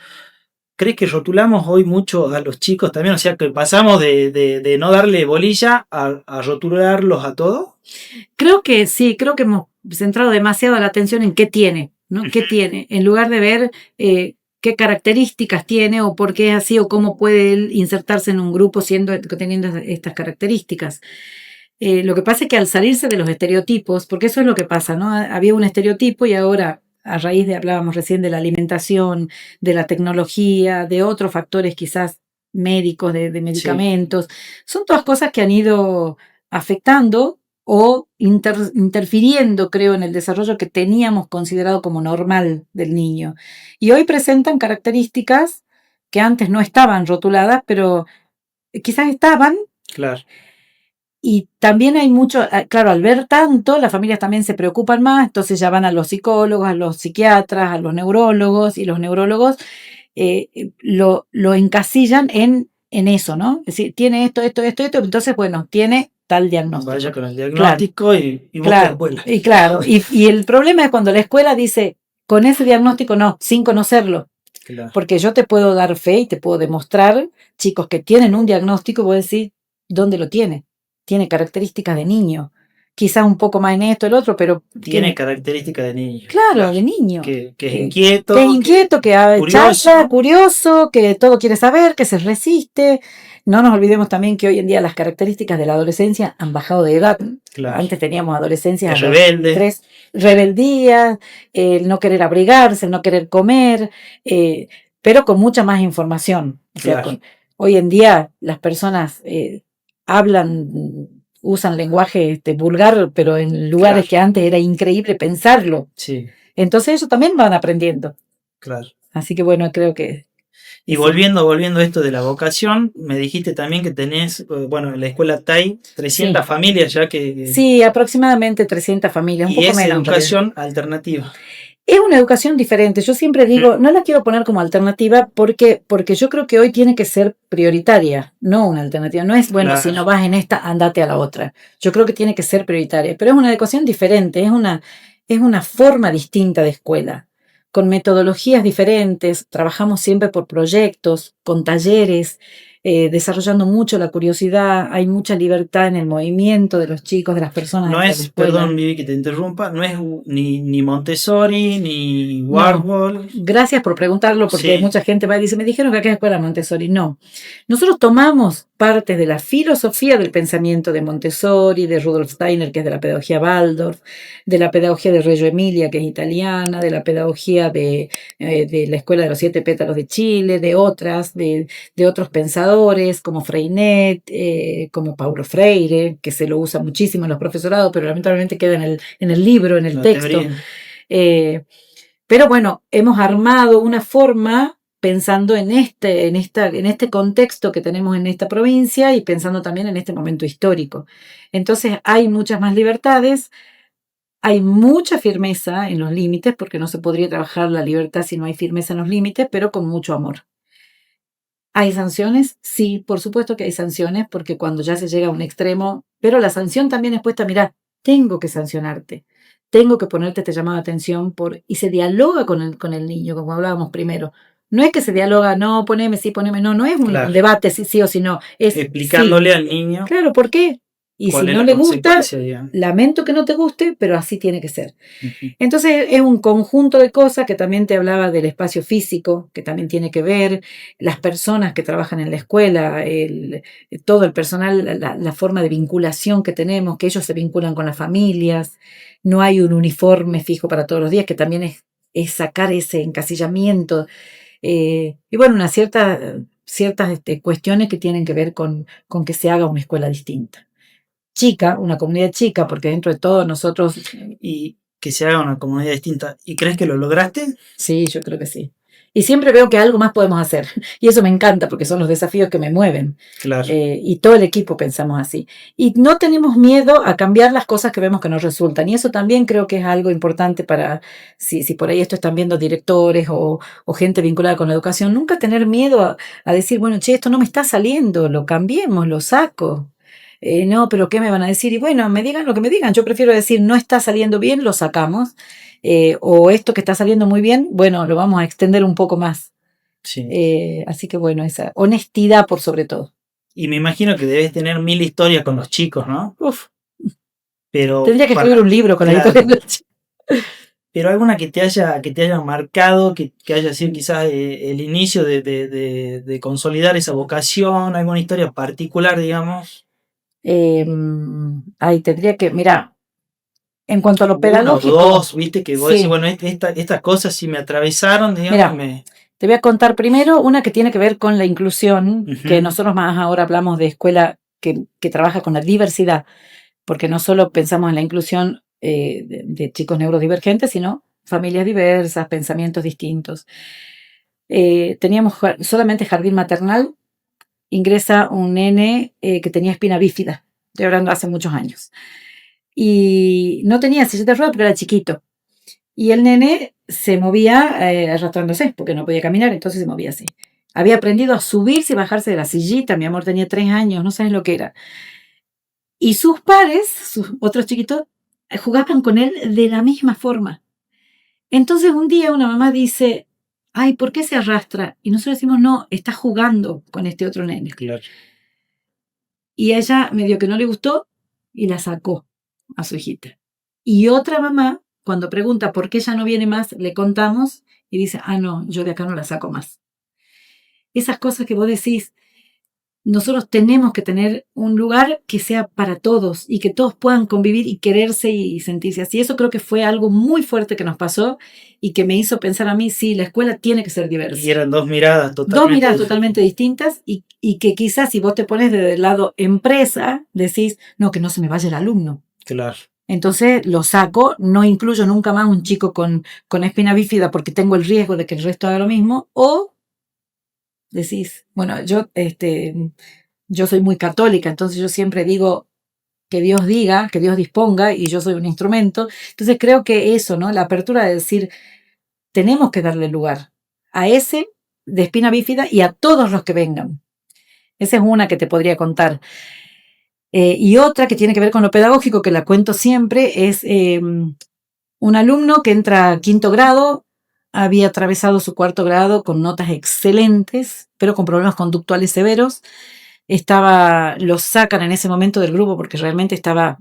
¿Crees que rotulamos hoy mucho a los chicos también? O sea, que pasamos de no darle bolilla a rotularlos a todos. Creo que sí, creo que hemos centrado demasiado la atención en qué tiene, ¿no? ¿Qué tiene? En lugar de ver qué características tiene o por qué es así o cómo puede él insertarse en un grupo teniendo estas características. Lo que pasa es que al salirse de los estereotipos, porque eso es lo que pasa, ¿no? Había un estereotipo y ahora, a raíz hablábamos recién de la alimentación, de la tecnología, de otros factores quizás médicos, de medicamentos, son todas cosas que han ido afectando o interfiriendo, creo, en el desarrollo que teníamos considerado como normal del niño. Y hoy presentan características que antes no estaban rotuladas, pero quizás estaban. Claro. Y también hay mucho, claro, al ver tanto, las familias también se preocupan más, entonces ya van a los psicólogos, a los psiquiatras, a los neurólogos, y los neurólogos lo encasillan en eso, ¿no? Es decir, tiene esto, entonces, bueno, tiene tal diagnóstico. Vaya con el diagnóstico, claro. y vos claro, y claro, y el problema es cuando la escuela dice, con ese diagnóstico no, sin conocerlo. Claro. Porque yo te puedo dar fe y te puedo demostrar, chicos que tienen un diagnóstico, voy a decir, ¿dónde lo tiene? Tiene características de niño, quizás un poco más en esto, el otro, pero tiene características de niño. Claro, de niño. Que es inquieto. Que es inquieto, que chacha, curioso, que todo quiere saber, que se resiste. No nos olvidemos también que hoy en día las características de la adolescencia han bajado de edad. Claro. Antes teníamos adolescencias rebelde. Rebeldía, el no querer abrigarse, el no querer comer, pero con mucha más información. Claro. Hoy en día las personas hablan usan lenguaje vulgar, pero en lugares Claro. que antes era increíble pensarlo. Sí, Entonces eso también van aprendiendo. claro. Así que bueno, creo que Y sí. volviendo a esto de la vocación, me dijiste también que tenés, bueno, en la escuela TAI, 300 Sí, familias ya que... sí, aproximadamente 300 familias, un Y poco es menos en realidad. educación alternativa. Es una educación diferente. Yo siempre Ujú. digo, no la quiero poner como alternativa porque yo creo que hoy tiene que ser prioritaria, no una alternativa. No es, bueno, si Claro. no vas en esta, andate a la otra. Yo creo que tiene que ser prioritaria, pero es una educación diferente, es una forma distinta de escuela, con metodologías diferentes. Trabajamos siempre por proyectos, con talleres, desarrollando mucho la curiosidad. Hay mucha libertad en el movimiento de los chicos, de las personas No dentro de la es, escuela. perdón, Vivi, que te interrumpa, no es ni Montessori, ni No, Warhol. gracias por preguntarlo porque Sí, mucha gente va y dice, me dijeron que acá es escuela Montessori. No, nosotros tomamos parte de la filosofía del pensamiento de Montessori, de Rudolf Steiner, que es de la pedagogía Waldorf, de la pedagogía de Reggio Emilia, que es italiana, de la pedagogía de la Escuela de los Siete Pétalos de Chile, de otras, de otros pensadores como Freinet, como Paulo Freire, que se lo usa muchísimo en los profesorados, pero lamentablemente queda en el libro, en el la texto. teoría. Pero bueno, hemos armado una forma pensando en este contexto que tenemos en esta provincia y pensando también en este momento histórico. Entonces hay muchas más libertades, hay mucha firmeza en los límites, porque no se podría trabajar la libertad si no hay firmeza en los límites, pero con mucho amor. ¿Hay sanciones? Sí, por supuesto que hay sanciones, porque cuando ya se llega a un extremo, pero la sanción también es puesta, mirá, tengo que sancionarte, tengo que ponerte este llamado de atención y se dialoga con el niño, como hablábamos primero. No es que se dialoga, no, poneme, sí, poneme, no, no es un Claro. debate si sí o si no, es sí. Explicándole al niño Claro, ¿por qué? Y si cuál es no la le gusta, consecuencia, digamos. lamento que no te guste, pero así tiene que ser. Ujú. Entonces es un conjunto de cosas que también te hablaba del espacio físico, que también tiene que ver, las personas que trabajan en la escuela, todo el personal, la forma de vinculación que tenemos, que ellos se vinculan con las familias, no hay un uniforme fijo para todos los días, que también es sacar ese encasillamiento. Y bueno, ciertas cuestiones que tienen que ver con que se haga una escuela distinta. Chica, una comunidad chica, porque dentro de todo nosotros, Y que se haga una comunidad distinta. ¿Y crees que lo lograste? sí, yo creo que sí. Y siempre veo que algo más podemos hacer. Y eso me encanta porque son los desafíos que me mueven. Claro. Y todo el equipo pensamos así. Y no tenemos miedo a cambiar las cosas que vemos que nos resultan. Y eso también creo que es algo importante para, si por ahí esto están viendo directores o gente vinculada con la educación, nunca tener miedo a decir, bueno, che, esto no me está saliendo, lo cambiemos, lo saco. No, pero ¿qué me van a decir? Y bueno, me digan lo que me digan. Yo prefiero decir, no está saliendo bien, lo sacamos. O esto que está saliendo muy bien, bueno, lo vamos a extender un poco más. Sí. Así que bueno, esa honestidad por sobre todo. Y me imagino que debes tener 1000 historias con los chicos, ¿no? Uf, Pero tendría que escribir un libro con la claro. historia de los chicos. Pero alguna que te haya marcado, que haya sido quizás el inicio de consolidar esa vocación, alguna historia particular, digamos. Ahí tendría que, mira, en cuanto a lo Uno o pedagógico, dos, viste, que vos decís, sí, bueno, estas cosas sí me atravesaron, digamos, mira, te voy a contar primero una que tiene que ver con la inclusión, que Ujú. nosotros más ahora hablamos de escuela que trabaja con la diversidad, porque no solo pensamos en la inclusión de chicos neurodivergentes, sino familias diversas, pensamientos distintos. Teníamos solamente jardín maternal, ingresa un nene que tenía espina bífida, estoy hablando hace muchos años, y no tenía silla de ruedas, pero era chiquito. Y el nene se movía arrastrándose, porque no podía caminar, entonces se movía así. Había aprendido a subirse y bajarse de la sillita, mi amor tenía 3 años, no sabes lo que era. Y sus pares, sus otros chiquitos, jugaban con él de la misma forma. Entonces un día una mamá dice, ay, ¿por qué se arrastra? Y nosotros decimos, no, está jugando con este otro nene. Claro. Y a ella medio que no le gustó y la sacó a su hijita. Y otra mamá, cuando pregunta por qué ella no viene más, le contamos y dice, ah, no, yo de acá no la saco más. Esas cosas que vos decís, nosotros tenemos que tener un lugar que sea para todos y que todos puedan convivir y quererse y sentirse así. Eso creo que fue algo muy fuerte que nos pasó y que me hizo pensar a mí, sí, la escuela tiene que ser diversa. Y eran dos miradas Dos miradas totalmente distintas y que quizás si vos te pones del lado empresa, decís, no, que no se me vaya el alumno. Claro. Entonces lo saco, no incluyo nunca más un chico con espina bífida porque tengo el riesgo de que el resto haga lo mismo, o decís, bueno, yo soy muy católica, entonces yo siempre digo que Dios diga, que Dios disponga, y yo soy un instrumento. Entonces creo que eso, ¿no? La apertura de decir, tenemos que darle lugar a ese de espina bífida y a todos los que vengan. Esa es una que te podría contar. Y otra que tiene que ver con lo pedagógico, que la cuento siempre, es un alumno que entra a 5º grado, había atravesado su 4º grado con notas excelentes, pero con problemas conductuales severos. Lo sacan en ese momento del grupo porque realmente estaba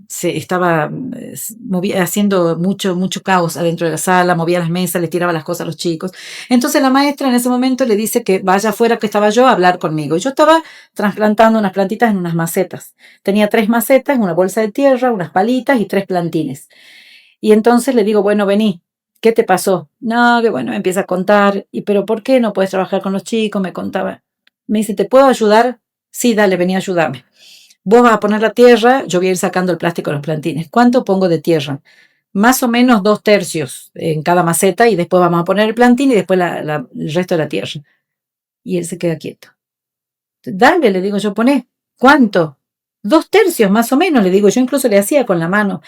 haciendo mucho caos adentro de la sala, movía las mesas, les tiraba las cosas a los chicos. Entonces la maestra en ese momento le dice que vaya afuera, que estaba yo, a hablar conmigo. Yo estaba trasplantando unas plantitas en unas macetas. Tenía 3 macetas, una bolsa de tierra, unas palitas y 3 plantines. Y entonces le digo, bueno, vení, ¿qué te pasó? No, que bueno, me empieza a contar. ¿Pero por qué no puedes trabajar con los chicos? Me contaba. Me dice, ¿te puedo ayudar? Sí, dale, vení a ayudarme. Vos vas a poner la tierra, yo voy a ir sacando el plástico de los plantines. ¿Cuánto pongo de tierra? Más o menos 2/3 en cada maceta y después vamos a poner el plantín y después el resto de la tierra. Y él se queda quieto. Dale, le digo yo, poné. ¿Cuánto? 2/3 más o menos, le digo. Yo incluso le hacía con la mano.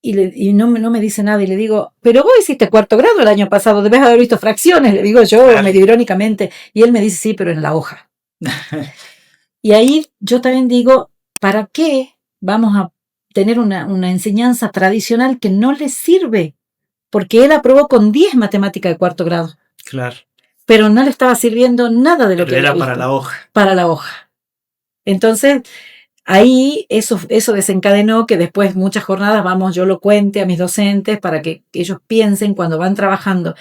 Y no me dice nada y le digo, pero vos hiciste 4º grado el año pasado, debes haber visto fracciones, le digo yo, medio irónicamente. Y él me dice, sí, pero en la hoja. Y ahí yo también digo, ¿para qué vamos a tener una enseñanza tradicional que no le sirve? Porque él aprobó con 10 matemáticas de 4º grado. Claro. Pero no le estaba sirviendo nada de lo que era para la hoja. Para la hoja. Entonces, ahí eso desencadenó que después muchas jornadas, yo lo cuente a mis docentes para que ellos piensen cuando van trabajando,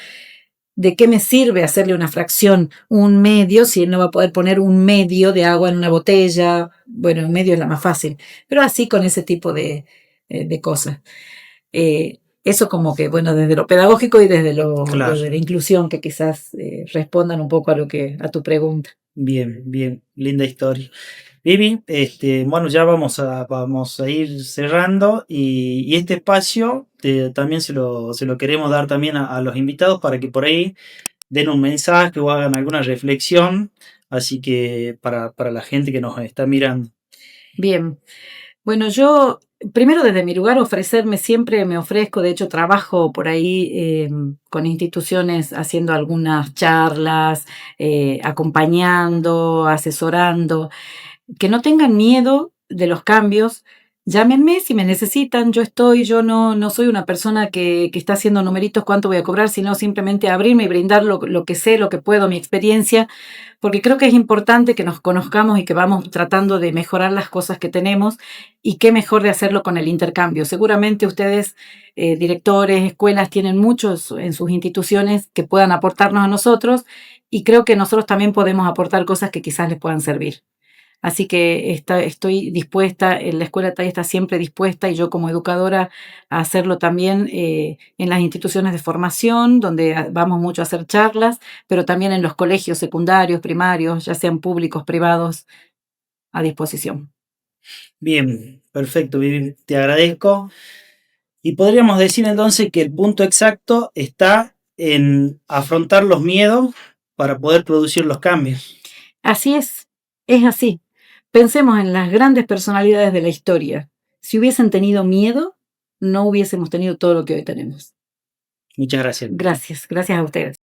¿de qué me sirve hacerle una fracción, un medio, si él no va a poder poner un medio de agua en una botella? Bueno, un medio es la más fácil, pero así con ese tipo de cosas. Eso como que, bueno, desde lo pedagógico y desde lo de la inclusión, que quizás respondan un poco a tu pregunta. Bien, linda historia. Vivi, bueno, ya vamos a ir cerrando y este espacio también se lo queremos dar también a los invitados para que por ahí den un mensaje o hagan alguna reflexión, así que para la gente que nos está mirando. Bien, bueno, yo primero desde mi lugar ofrecerme, siempre me ofrezco, de hecho trabajo por ahí con instituciones haciendo algunas charlas, acompañando, asesorando. Que no tengan miedo de los cambios. Llámenme si me necesitan, yo no soy una persona que está haciendo numeritos cuánto voy a cobrar, sino simplemente abrirme y brindar lo que sé, lo que puedo, mi experiencia, porque creo que es importante que nos conozcamos y que vamos tratando de mejorar las cosas que tenemos, y qué mejor de hacerlo con el intercambio. Seguramente ustedes, directores, escuelas, tienen muchos en sus instituciones que puedan aportarnos a nosotros, y creo que nosotros también podemos aportar cosas que quizás les puedan servir. Así que estoy dispuesta, la escuela TAI está siempre dispuesta, y yo como educadora a hacerlo también en las instituciones de formación, donde vamos mucho a hacer charlas, pero también en los colegios secundarios, primarios, ya sean públicos, privados, a disposición. Bien, perfecto, Vivi, te agradezco. Y podríamos decir entonces que el punto exacto está en afrontar los miedos para poder producir los cambios. Así es así. Pensemos en las grandes personalidades de la historia. Si hubiesen tenido miedo, no hubiésemos tenido todo lo que hoy tenemos. Muchas gracias. Gracias a ustedes.